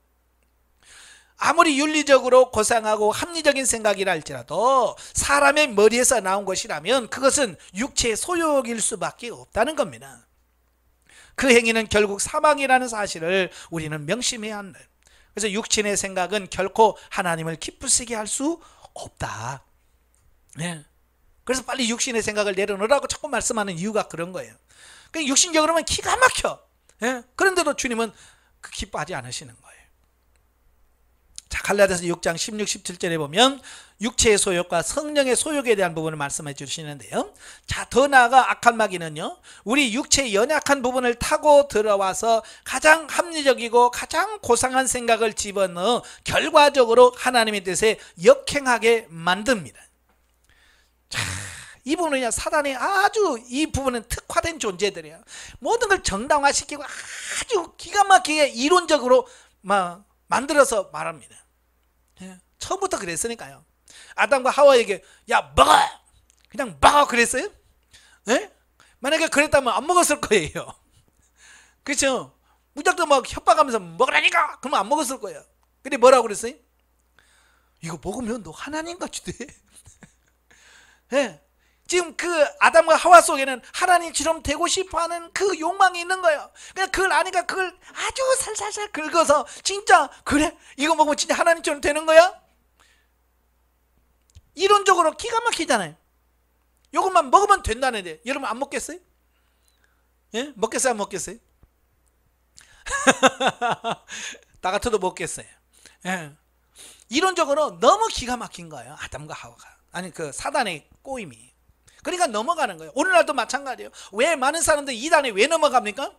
아무리 윤리적으로 고상하고 합리적인 생각이라 할지라도 사람의 머리에서 나온 것이라면 그것은 육체의 소욕일 수밖에 없다는 겁니다. 그 행위는 결국 사망이라는 사실을 우리는 명심해야 한다. 그래서 육신의 생각은 결코 하나님을 기쁘시게 할 수 없다. 네. 그래서 빨리 육신의 생각을 내려놓으라고 자꾸 말씀하는 이유가 그런 거예요. 그러니까 육신적으로는 기가 막혀. 네. 그런데도 주님은 그 기뻐하지 않으시는 거예요. 자, 갈라디아서 6장 16, 17절에 보면 육체의 소욕과 성령의 소욕에 대한 부분을 말씀해 주시는데요. 자, 더 나아가 악한 마귀는요, 우리 육체의 연약한 부분을 타고 들어와서 가장 합리적이고 가장 고상한 생각을 집어넣어 결과적으로 하나님의 뜻에 역행하게 만듭니다. 자, 이 부분은 사단이 아주 이 부분은 특화된 존재들이에요. 모든 걸 정당화시키고 아주 기가 막히게 이론적으로 막 만들어서 말합니다. 예, 처음부터 그랬으니까요. 아담과 하와에게 야 먹어 그냥 먹어 그랬어요? 예? 만약에 그랬다면 안 먹었을 거예요. 그렇죠? 무작정 막 협박하면서 먹으라니까 그러면 안 먹었을 거예요. 근데 뭐라고 그랬어요? 이거 먹으면 너 하나님같이 돼. 예. 지금 그 아담과 하와 속에는 하나님처럼 되고 싶어하는 그 욕망이 있는 거예요. 그냥 그걸 아니까 그걸 아주 살살살 긁어서 진짜 그래 이거 먹으면 진짜 하나님처럼 되는 거야? 이론적으로 기가 막히잖아요. 이것만 먹으면 된다는데 여러분 안 먹겠어요? 예? 먹겠어요 안 먹겠어요? 나 같아도 먹겠어요. 예. 이론적으로 너무 기가 막힌 거예요. 아담과 하와가. 아니 그 사단의 꼬임이. 그러니까 넘어가는 거예요. 오늘날도 마찬가지예요. 왜 많은 사람들이 이단에 왜 넘어갑니까?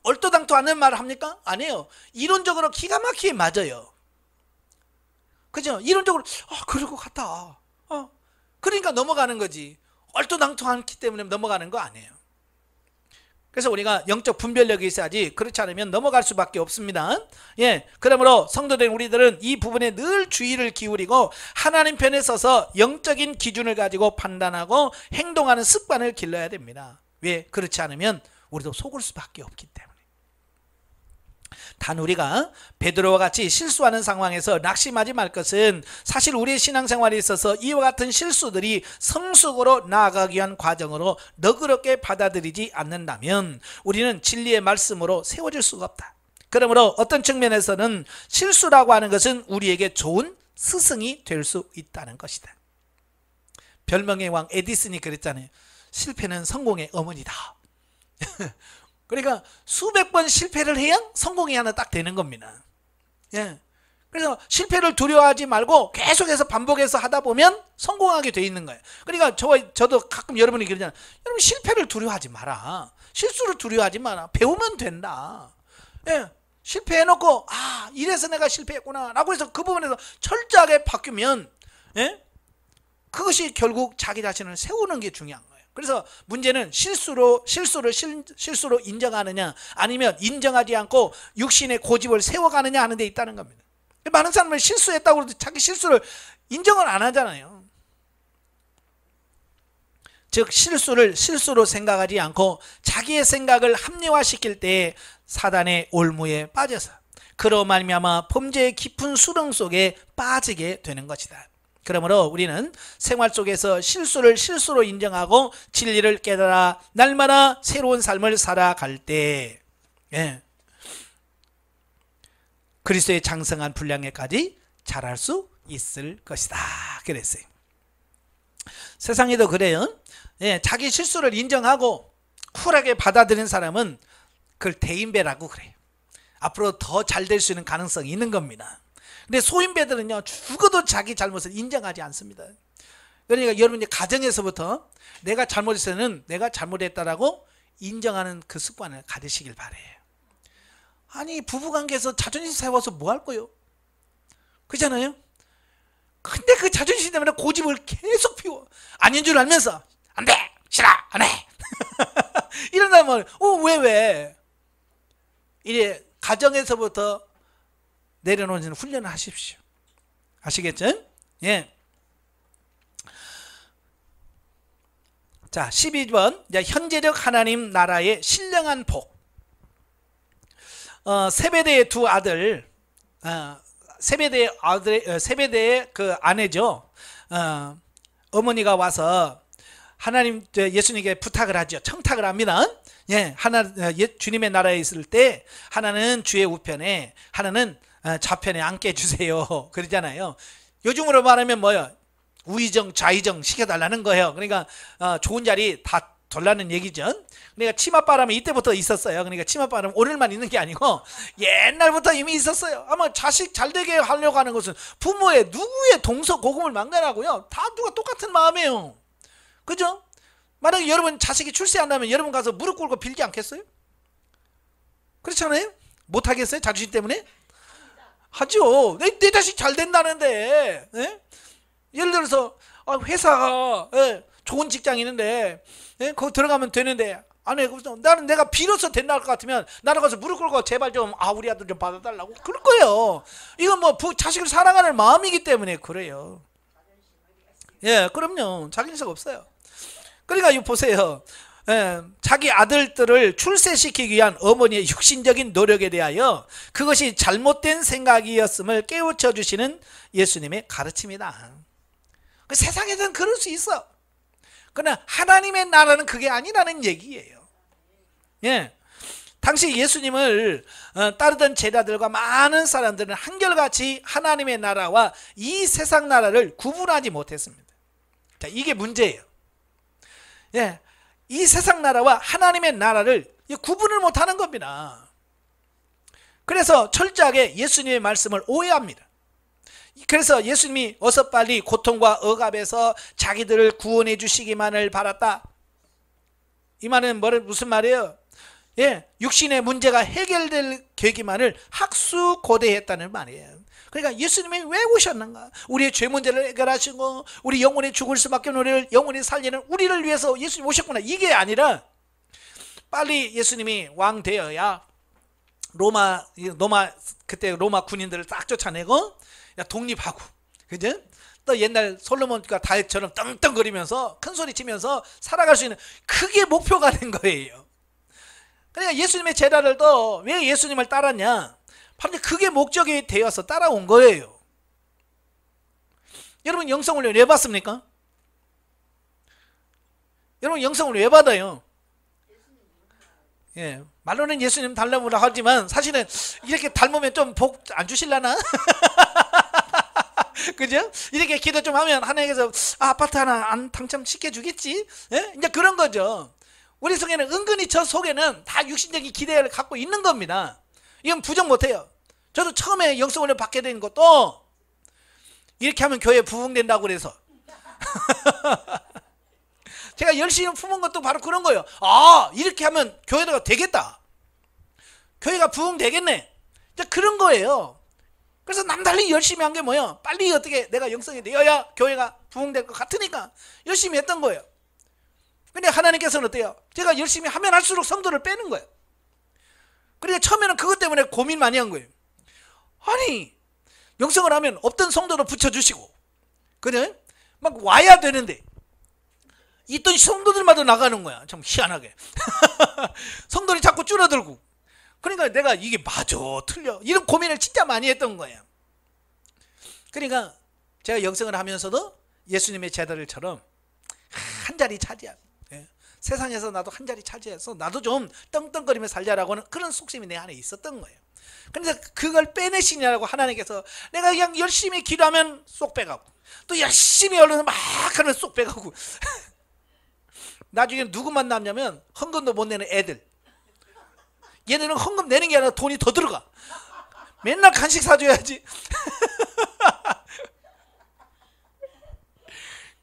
얼토당토 않는 말을 합니까? 아니에요. 이론적으로 기가 막히게 맞아요. 그죠? 이론적으로 그럴 것 같다. 그러니까 넘어가는 거지. 얼토당토 않기 때문에 넘어가는 거 아니에요. 그래서 우리가 영적 분별력이 있어야지 그렇지 않으면 넘어갈 수밖에 없습니다. 예, 그러므로 성도된 우리들은 이 부분에 늘 주의를 기울이고 하나님 편에 서서 영적인 기준을 가지고 판단하고 행동하는 습관을 길러야 됩니다. 왜? 그렇지 않으면 우리도 속을 수밖에 없기 때문에. 단 우리가 베드로와 같이 실수하는 상황에서 낙심하지 말 것은 사실 우리의 신앙생활에 있어서 이와 같은 실수들이 성숙으로 나아가기 위한 과정으로 너그럽게 받아들이지 않는다면 우리는 진리의 말씀으로 세워질 수가 없다. 그러므로 어떤 측면에서는 실수라고 하는 것은 우리에게 좋은 스승이 될 수 있다는 것이다. 별명의 왕 에디슨이 그랬잖아요. 실패는 성공의 어머니다. 그러니까 수백 번 실패를 해야 성공이 하나 딱 되는 겁니다. 예. 그래서 실패를 두려워하지 말고 계속해서 반복해서 하다 보면 성공하게 돼 있는 거예요. 그러니까 저도 가끔 여러분이 그러잖아요. 여러분 실패를 두려워하지 마라. 실수를 두려워하지 마라. 배우면 된다. 예. 실패해놓고 이래서 내가 실패했구나 라고 해서 그 부분에서 철저하게 바뀌면 예? 그것이 결국 자기 자신을 세우는 게 중요한 거예요. 그래서 문제는 실수를 인정하느냐 아니면 인정하지 않고 육신의 고집을 세워가느냐 하는 데 있다는 겁니다. 많은 사람은 실수했다고 해도 자기 실수를 인정을 안 하잖아요. 즉 실수를 실수로 생각하지 않고 자기의 생각을 합리화시킬 때 사단의 올무에 빠져서 그로 말미암아 범죄의 깊은 수렁 속에 빠지게 되는 것이다. 그러므로 우리는 생활 속에서 실수를 실수로 인정하고 진리를 깨달아 날마다 새로운 삶을 살아갈 때 그리스도의 장성한 분량에까지 자랄 수 있을 것이다 그랬어요. 세상에도 그래요. 자기 실수를 인정하고 쿨하게 받아들인 사람은 그걸 대인배라고 그래요. 앞으로 더 잘 될 수 있는 가능성이 있는 겁니다. 근데 소인배들은요 죽어도 자기 잘못을 인정하지 않습니다. 그러니까 여러분 이제 가정에서부터 내가 잘못했으면 내가 잘못했다라고 인정하는 그 습관을 가지시길 바래요. 아니 부부관계에서 자존심 세워서 뭐 할 거요? 그렇잖아요. 근데 그 자존심 때문에 고집을 계속 피워. 아닌 줄 알면서 안 돼, 싫어, 안 해. 이런다면 왜? 이래 가정에서부터 내려놓는 훈련을 하십시오. 아시겠죠? 예. 자, 12번. 현재적 하나님 나라의 신령한 복. 세베대의 두 아들, 세베대의 그 아내죠. 어머니가 와서 하나님, 예수님께 부탁을 하죠. 청탁을 합니다. 예, 주님의 나라에 있을 때 하나는 주의 우편에, 하나는 좌편에 앉게 해주세요. 그러잖아요. 요즘으로 말하면 뭐요? 우의정, 좌의정 시켜달라는 거예요. 그러니까 좋은 자리 다 돌라는 얘기죠. 그러니까 치맛바람이 이때부터 있었어요. 그러니까 치맛바람 오늘만 있는 게 아니고 옛날부터 이미 있었어요. 아마 자식 잘 되게 하려고 하는 것은 부모의 누구의 동서고금을 망가라고요. 다 누가 똑같은 마음이에요. 그죠? 만약에 여러분 자식이 출세한다면 여러분 가서 무릎 꿇고 빌지 않겠어요? 그렇잖아요? 못하겠어요? 자존심 때문에? 하죠. 내 자식 잘 된다는데. 예? 예를 들어서 회사가 좋은 직장이 있는데 거기 들어가면 되는데 안 해. 나는 내가 빌어서 된다 것 같으면 나는 가서 무릎 꿇고 제발 좀 우리 아들 좀 받아달라고 그럴 거예요. 이건 뭐 자식을 사랑하는 마음이기 때문에 그래요. 예, 그럼요. 자기인사가 없어요. 그러니까 이거 보세요. 자기 아들들을 출세시키기 위한 어머니의 육신적인 노력에 대하여 그것이 잘못된 생각이었음을 깨우쳐 주시는 예수님의 가르침이다. 그 세상에서는 그럴 수 있어. 그러나 하나님의 나라는 그게 아니라는 얘기예요. 예. 당시 예수님을 따르던 제자들과 많은 사람들은 한결같이 하나님의 나라와 이 세상 나라를 구분하지 못했습니다. 자, 이게 문제예요. 예. 이 세상 나라와 하나님의 나라를 구분을 못하는 겁니다. 그래서 철저하게 예수님의 말씀을 오해합니다. 그래서 예수님이 어서 빨리 고통과 억압에서 자기들을 구원해 주시기만을 바랐다. 이 말은 무슨 말이에요? 예, 육신의 문제가 해결될 계기만을 학수고대했다는 말이에요. 그러니까 예수님이 왜 오셨는가? 우리의 죄 문제를 해결하시고 우리 영혼이 죽을 수밖에 없는 우리를 영혼이 살리는 우리를 위해서 예수님 오셨구나. 이게 아니라 빨리 예수님이 왕 되어야 그때 로마 군인들을 딱 쫓아내고 독립하고, 그죠? 또 옛날 솔로몬과 다윗처럼 떵떵거리면서 큰 소리 치면서 살아갈 수 있는 그게 목표가 된 거예요. 그러니까 예수님의 제자들도 왜 예수님을 따랐냐? 바로 그게 목적이 되어서 따라온 거예요. 여러분 영성훈련 왜 받습니까? 여러분 영성훈련 왜 받아요? 예, 말로는 예수님 닮으라 하지만 사실은 이렇게 닮으면 좀 복 안 주실라나? 그죠? 이렇게 기도 좀 하면 하나님께서 아파트 하나 안 당첨시켜 주겠지? 예? 이제 그런 거죠. 우리 속에는 은근히 저 속에는 다 육신적인 기대를 갖고 있는 겁니다. 이건 부정 못해요. 저도 처음에 영성훈련 받게 된 것도 이렇게 하면 교회 부흥된다고 그래서 제가 열심히 품은 것도 바로 그런 거예요. 이렇게 하면 교회가 되겠다. 교회가 부흥되겠네. 그런 거예요. 그래서 남달리 열심히 한 게 뭐예요? 빨리 어떻게 내가 영성이 되어야 교회가 부흥될 것 같으니까 열심히 했던 거예요. 근데 하나님께서는 어때요? 제가 열심히 하면 할수록 성도를 빼는 거예요. 그러니까 처음에는 그것 때문에 고민 많이 한 거예요. 아니 영성을 하면 없던 성도도 붙여주시고 그래? 막 와야 되는데 있던 성도들마다 나가는 거야. 참 희한하게. 성도들이 자꾸 줄어들고. 그러니까 내가 이게 맞아 틀려 이런 고민을 진짜 많이 했던 거예요. 그러니까 제가 영성을 하면서도 예수님의 제자들처럼 한 자리 차지한, 세상에서 나도 한 자리 차지해서 나도 좀 떵떵거리며 살자라고는 그런 속셈이 내 안에 있었던 거예요. 그래서 그걸 빼내시냐고 하나님께서 내가 그냥 열심히 기도하면 쏙 빼가고 또 열심히 얼른 막 하면 쏙 빼가고 나중에 누구만 남냐면 헌금도 못 내는 애들. 얘네는 헌금 내는 게 아니라 돈이 더 들어가. 맨날 간식 사줘야지.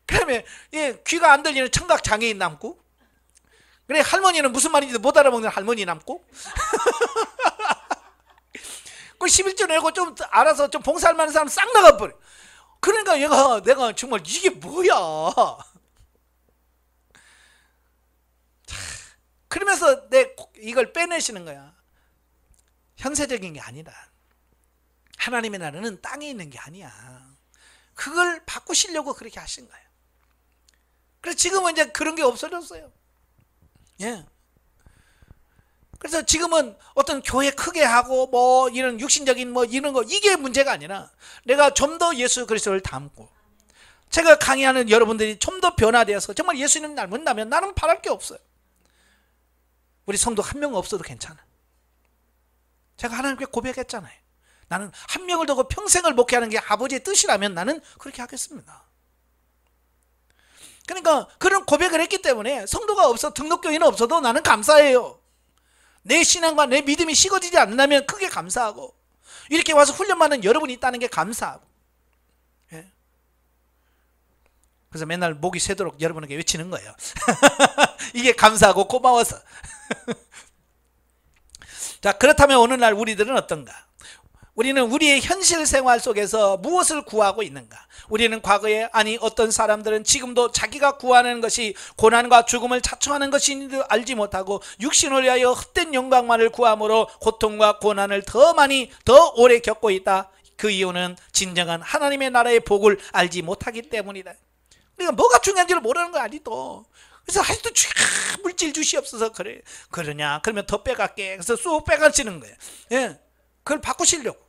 그러면 귀가 안 들리는 청각 장애인 남고, 그래 할머니는 무슨 말인지도 못 알아먹는 할머니 남고, 그 11조 내고 좀 알아서 좀 봉사할 만한 사람 싹 나가버려. 그러니까 내가 정말 이게 뭐야. 그러면서 이걸 빼내시는 거야. 현세적인 게 아니라 하나님의 나라는 땅에 있는 게 아니야. 그걸 바꾸시려고 그렇게 하신 거예요. 그래서 지금은 이제 그런 게 없어졌어요. 예. 그래서 지금은 어떤 교회 크게 하고 뭐 이런 육신적인 뭐 이런 거 이게 문제가 아니라 내가 좀 더 예수 그리스도를 닮고, 제가 강의하는 여러분들이 좀 더 변화되어서 정말 예수님 닮은다면 나는 바랄 게 없어요. 우리 성도 한 명 없어도 괜찮아. 제가 하나님께 고백했잖아요. 나는 한 명을 두고 평생을 목회하는 게 아버지의 뜻이라면 나는 그렇게 하겠습니다. 그러니까 그런 고백을 했기 때문에 성도가 없어, 등록교인은 없어도 나는 감사해요. 내 신앙과 내 믿음이 식어지지 않는다면 크게 감사하고, 이렇게 와서 훈련받는 여러분이 있다는 게 감사하고. 예? 그래서 맨날 목이 새도록 여러분에게 외치는 거예요. 이게 감사하고 고마워서. 자, 그렇다면 오늘날 우리들은 어떤가? 우리는 우리의 현실 생활 속에서 무엇을 구하고 있는가? 우리는 과거에, 아니 어떤 사람들은 지금도 자기가 구하는 것이 고난과 죽음을 자초하는 것인지도 알지 못하고 육신을 위하여 헛된 영광만을 구함으로 고통과 고난을 더 많이 더 오래 겪고 있다. 그 이유는 진정한 하나님의 나라의 복을 알지 못하기 때문이다. 그러니까 뭐가 중요한지를 모르는 거 아니도. 그래서 아직도 물질 주시옵소서 그래. 그러냐? 그러면 더 빼갈게. 그래서 쑥 빼가시는 거예요. 예. 그걸 바꾸시려고.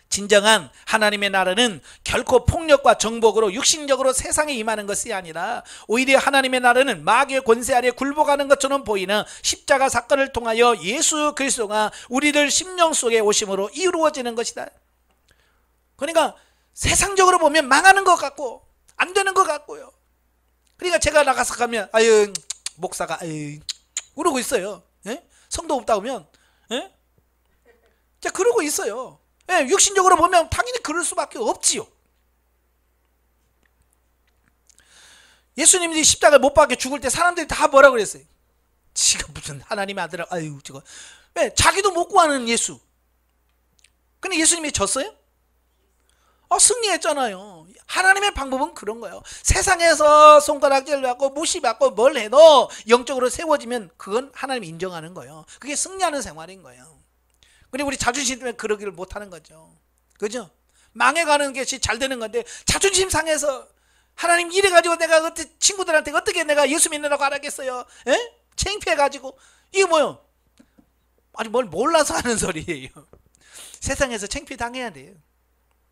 진정한 하나님의 나라는 결코 폭력과 정복으로 육신적으로 세상에 임하는 것이 아니라 오히려 하나님의 나라는 마귀의 권세 아래 굴복하는 것처럼 보이는 십자가 사건을 통하여 예수 그리스도가 우리들 심령 속에 오심으로 이루어지는 것이다. 그러니까 세상적으로 보면 망하는 것 같고 안 되는 것 같고요. 그러니까 제가 나가서 가면 아유 목사가 아유 그러고 있어요. 예? 성도 없다 보면 예? 자 그러고 있어요. 예, 육신적으로 보면 당연히 그럴 수밖에 없지요. 예수님이 십자가를 못 박혀 죽을 때 사람들이 다 뭐라 그랬어요? 지가 무슨 하나님의 아들아, 아유 저거. 왜? 자기도 못 구하는 예수. 근데 예수님이 졌어요? 승리했잖아요. 하나님의 방법은 그런 거예요. 세상에서 손가락질 받고 무시받고 뭘 해도 영적으로 세워지면 그건 하나님이 인정하는 거예요. 그게 승리하는 생활인 거예요. 근데 우리 자존심 때문에 그러기를 못하는 거죠. 그죠? 망해가는 것이 잘 되는 건데 자존심 상해서 하나님 이래가지고 내가 그때 친구들한테 어떻게 내가 예수 믿느라고 알았겠어요? 에? 창피해가지고 이게 뭐요? 아니 뭘 몰라서 하는 소리예요. 세상에서 창피 당해야 돼요.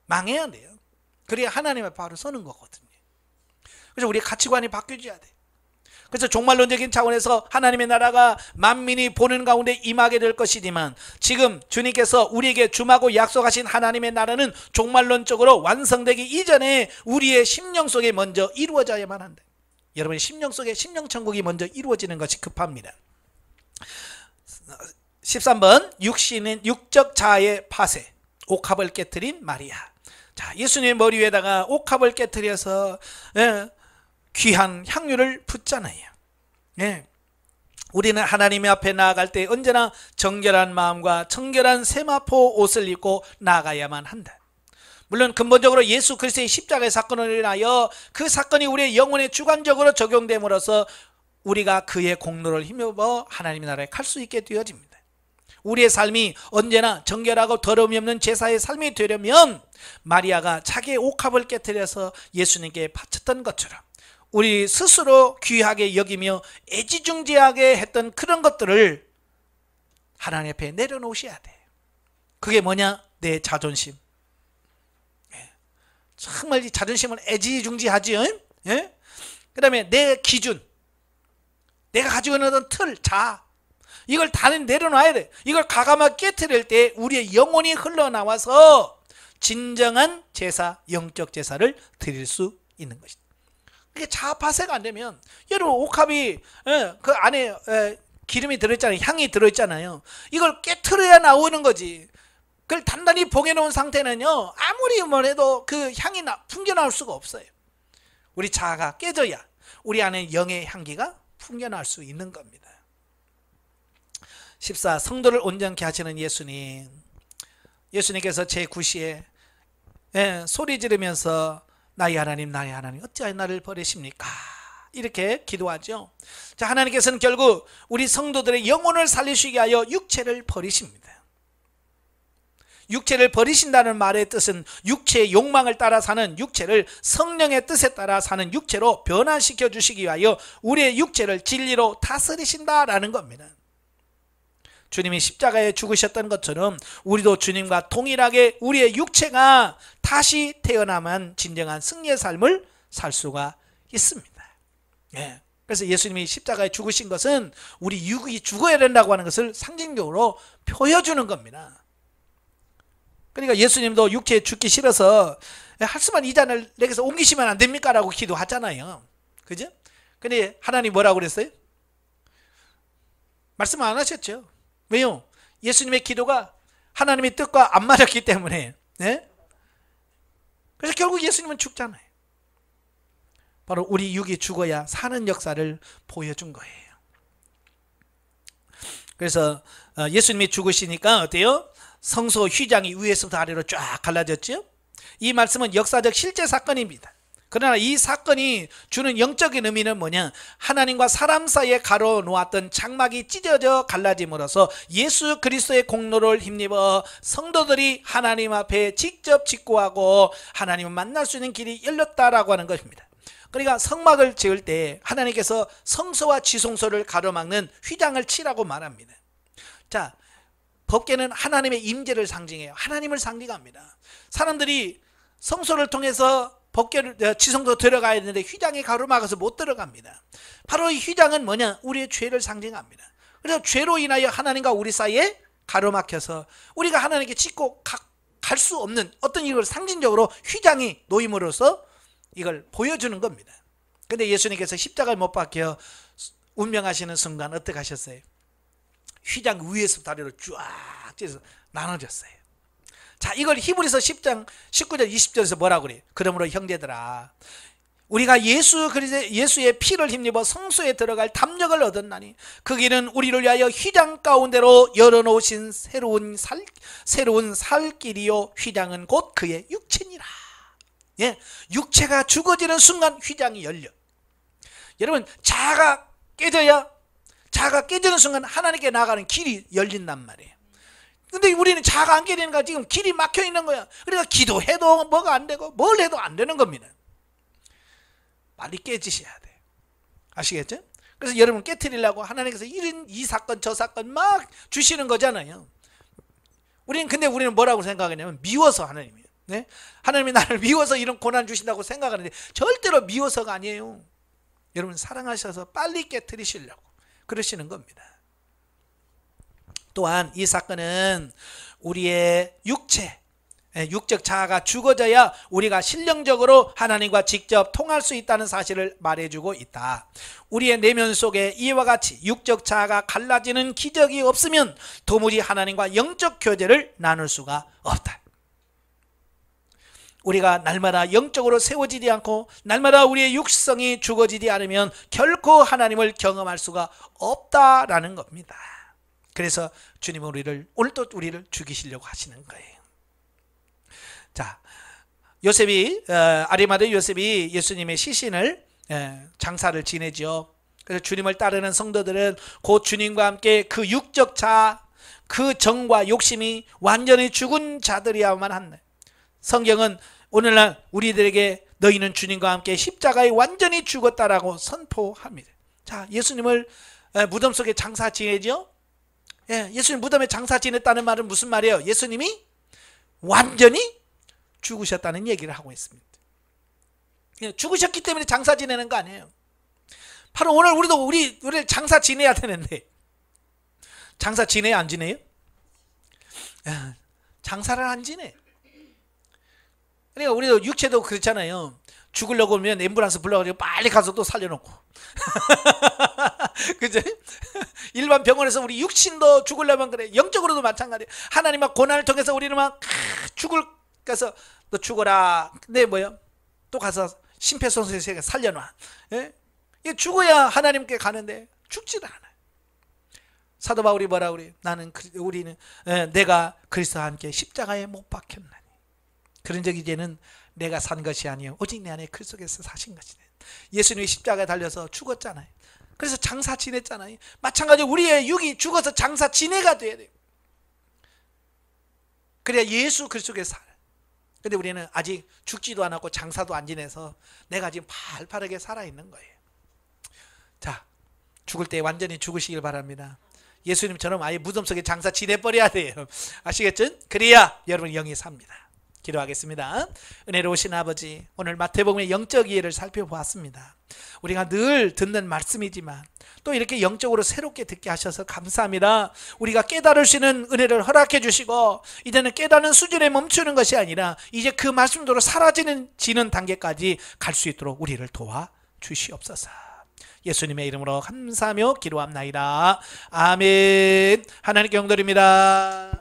망해야 돼요. 그래야 하나님의 바로 서는 거거든요. 그래서 우리 가치관이 바뀌어져야 돼. 그래서 종말론적인 차원에서 하나님의 나라가 만민이 보는 가운데 임하게 될 것이지만 지금 주님께서 우리에게 주마고 약속하신 하나님의 나라는 종말론적으로 완성되기 이전에 우리의 심령 속에 먼저 이루어져야만 한다. 여러분의 심령 속에 심령천국이 먼저 이루어지는 것이 급합니다. 13번 육신은 육적 자아의 파쇄, 옥합을 깨뜨린 마리아. 자, 예수님의 머리 위에다가 옥합을 깨뜨려서 귀한 향유를 붓잖아요. 예. 우리는 하나님의 앞에 나아갈 때 언제나 정결한 마음과 정결한 세마포 옷을 입고 나아가야만 한다. 물론 근본적으로 예수 그리스도의 십자가의 사건을 인하여 그 사건이 우리의 영혼에 주관적으로 적용됨으로써 우리가 그의 공로를 힘입어 하나님의 나라에 갈 수 있게 되어집니다. 우리의 삶이 언제나 정결하고 더러움이 없는 제사의 삶이 되려면 마리아가 자기의 옥합을 깨뜨려서 예수님께 바쳤던 것처럼 우리 스스로 귀하게 여기며 애지중지하게 했던 그런 것들을 하나님 앞에 내려놓으셔야 돼. 그게 뭐냐? 내 자존심. 정말 이 자존심을 애지중지하지요. 예? 그 다음에 내 기준, 내가 가지고 있는 어떤 틀, 자아, 이걸 다 내려놔야 돼. 이걸 과감하게 깨뜨릴 때 우리의 영혼이 흘러나와서 진정한 제사, 영적 제사를 드릴 수 있는 것이다. 이게 자아 파쇄가 안 되면 여러분 옥합이 그 안에 기름이 들어있잖아요. 향이 들어있잖아요. 이걸 깨트려야 나오는 거지. 그걸 단단히 봉해놓은 상태는요, 아무리 뭐래도 그 향이 풍겨나올 수가 없어요. 우리 자아가 깨져야 우리 안에 영의 향기가 풍겨나올 수 있는 겁니다. 14. 성도를 온전케 하시는 예수님. 예수님께서 제9시에 소리 지르면서 나의 하나님 나의 하나님 어찌하여 나를 버리십니까? 이렇게 기도하죠. 자, 하나님께서는 결국 우리 성도들의 영혼을 살리시기 위하여 육체를 버리십니다. 육체를 버리신다는 말의 뜻은 육체의 욕망을 따라 사는 육체를 성령의 뜻에 따라 사는 육체로 변화시켜 주시기 위하여 우리의 육체를 진리로 다스리신다라는 겁니다. 주님이 십자가에 죽으셨던 것처럼 우리도 주님과 동일하게 우리의 육체가 다시 태어나만 진정한 승리의 삶을 살 수가 있습니다. 그래서 예수님이 십자가에 죽으신 것은 우리 육이 죽어야 된다고 하는 것을 상징적으로 보여주는 겁니다. 그러니까 예수님도 육체에 죽기 싫어서 할 수만 이 잔을 내게서 옮기시면 안 됩니까? 라고 기도하잖아요. 그죠? 근데 하나님 뭐라고 그랬어요? 말씀 안 하셨죠. 왜요? 예수님의 기도가 하나님의 뜻과 안 맞았기 때문에. 그래서 결국 예수님은 죽잖아요. 바로 우리 육이 죽어야 사는 역사를 보여준 거예요. 그래서 예수님이 죽으시니까 어때요? 성소 휘장이 위에서부터 아래로 쫙 갈라졌죠. 이 말씀은 역사적 실제 사건입니다. 그러나 이 사건이 주는 영적인 의미는 뭐냐? 하나님과 사람 사이에 가로놓았던 장막이 찢어져 갈라짐으로써 예수 그리스도의 공로를 힘입어 성도들이 하나님 앞에 직접 직구하고 하나님을 만날 수 있는 길이 열렸다라고 하는 것입니다. 그러니까 성막을 지을 때 하나님께서 성소와 지성소를 가로막는 휘장을 치라고 말합니다. 자, 법궤는 하나님의 임재를 상징해요. 하나님을 상징합니다. 사람들이 성소를 통해서 법궤를 지성소 들어가야 되는데 휘장이 가로막아서 못 들어갑니다. 바로 이 휘장은 뭐냐? 우리의 죄를 상징합니다. 그래서 죄로 인하여 하나님과 우리 사이에 가로막혀서 우리가 하나님께 찢고 갈 수 없는 어떤 이걸 상징적으로 휘장이 놓임으로써 이걸 보여주는 겁니다. 근데 예수님께서 십자가를 못 박혀 운명하시는 순간 어떻게 하셨어요? 휘장 위에서부터 아래로 쫙 찢어서 나눠졌어요. 자, 이걸 히브리서 10장 19절 20절에서 뭐라고 그래요? 그러므로 형제들아, 우리가 예수의 피를 힘입어 성소에 들어갈 담력을 얻었나니 그 길은 우리를 위하여 휘장 가운데로 열어놓으신 새로운 살 길이요 위장은 곧 그의 육체니라. 육체가 죽어지는 순간 휘장이 열려. 여러분, 자아가 깨지는 순간 하나님께 나가는 길이 열린단 말이에요. 근데 우리는 자아가 안 깨지니까 지금 길이 막혀 있는 거야. 그러니까 기도해도 뭐가 안 되고 뭘 해도 안 되는 겁니다. 빨리 깨지셔야 돼. 아시겠죠? 그래서 여러분 깨트리려고 하나님께서 이 사건 저 사건 막 주시는 거잖아요. 근데 우리는 뭐라고 생각하냐면 미워서 하나님이에요. 하나님이 나를 미워서 이런 고난 주신다고 생각하는데 절대로 미워서가 아니에요. 여러분 사랑하셔서 빨리 깨트리시려고 그러시는 겁니다. 또한 이 사건은 우리의 육적 자아가 죽어져야 우리가 실령적으로 하나님과 직접 통할 수 있다는 사실을 말해주고 있다. 우리의 내면 속에 이와 같이 육적 자아가 갈라지는 기적이 없으면 도무지 하나님과 영적 교제를 나눌 수가 없다. 우리가 날마다 영적으로 세워지지 않고 날마다 우리의 육성이 죽어지지 않으면 결코 하나님을 경험할 수가 없다라는 겁니다. 그래서 주님은 오늘도 우리를 죽이시려고 하시는 거예요. 자, 아리마대 요셉이 예수님의 시신을 장사를 지내죠. 그래서 주님을 따르는 성도들은 곧 주님과 함께 그 육적 자아, 그 정과 욕심이 완전히 죽은 자들이야만 한다. 성경은 오늘날 우리들에게 너희는 주님과 함께 십자가에 완전히 죽었다라고 선포합니다. 자, 예수님을 무덤 속에 장사 지내죠. 예수님 무덤에 장사 지냈다는 말은 무슨 말이에요? 예수님이 완전히 죽으셨다는 얘기를 하고 있습니다. 죽으셨기 때문에 장사 지내는 거 아니에요. 바로 오늘 우리도 우리를 장사 지내야 되는데 장사 지내요? 안 지내요? 장사를 안 지내. 그러니까 우리도 육체도 그렇잖아요. 죽으려고 하면 앰뷸런스 불러가지고 빨리 가서 또 살려놓고 그죠? 일반 병원에서 우리 육신도 죽으려면 그래. 영적으로도 마찬가지예요. 하나님 막 고난을 통해서 우리는 막 죽을 가서 너 죽어라. 네 뭐요? 또 가서 심폐소생술에 살려놔. 예? 이게 죽어야 하나님께 가는데 죽지를 않아요. 사도 바울이 뭐라 그래요? 우리는 내가 그리스도와 함께 십자가에 못 박혔나니 그런 적 이제는 내가 산 것이 아니요 오직 내 안에 그리스도께서 사신 것이네. 예수님이 십자가에 달려서 죽었잖아요. 그래서 장사 지냈잖아요. 마찬가지로 우리의 육이 죽어서 장사 지내가 돼야 돼요. 그래야 예수 그리스도께서 살아요. 근데 우리는 아직 죽지도 않았고 장사도 안 지내서 내가 지금 팔팔하게 살아있는 거예요. 자, 죽을 때 완전히 죽으시길 바랍니다. 예수님처럼 아예 무덤 속에 장사 지내버려야 돼요. 아시겠죠? 그래야 여러분 영이 삽니다. 기도하겠습니다. 은혜로우신 아버지, 오늘 마태복음의 영적 이해를 살펴보았습니다. 우리가 늘 듣는 말씀이지만 또 이렇게 영적으로 새롭게 듣게 하셔서 감사합니다. 우리가 깨달을 수 있는 은혜를 허락해 주시고 이제는 깨닫는 수준에 멈추는 것이 아니라 이제 그 말씀대로 사라지는 단계까지 갈 수 있도록 우리를 도와 주시옵소서. 예수님의 이름으로 감사하며 기도합나이다. 아멘. 하나님께 영광드립니다.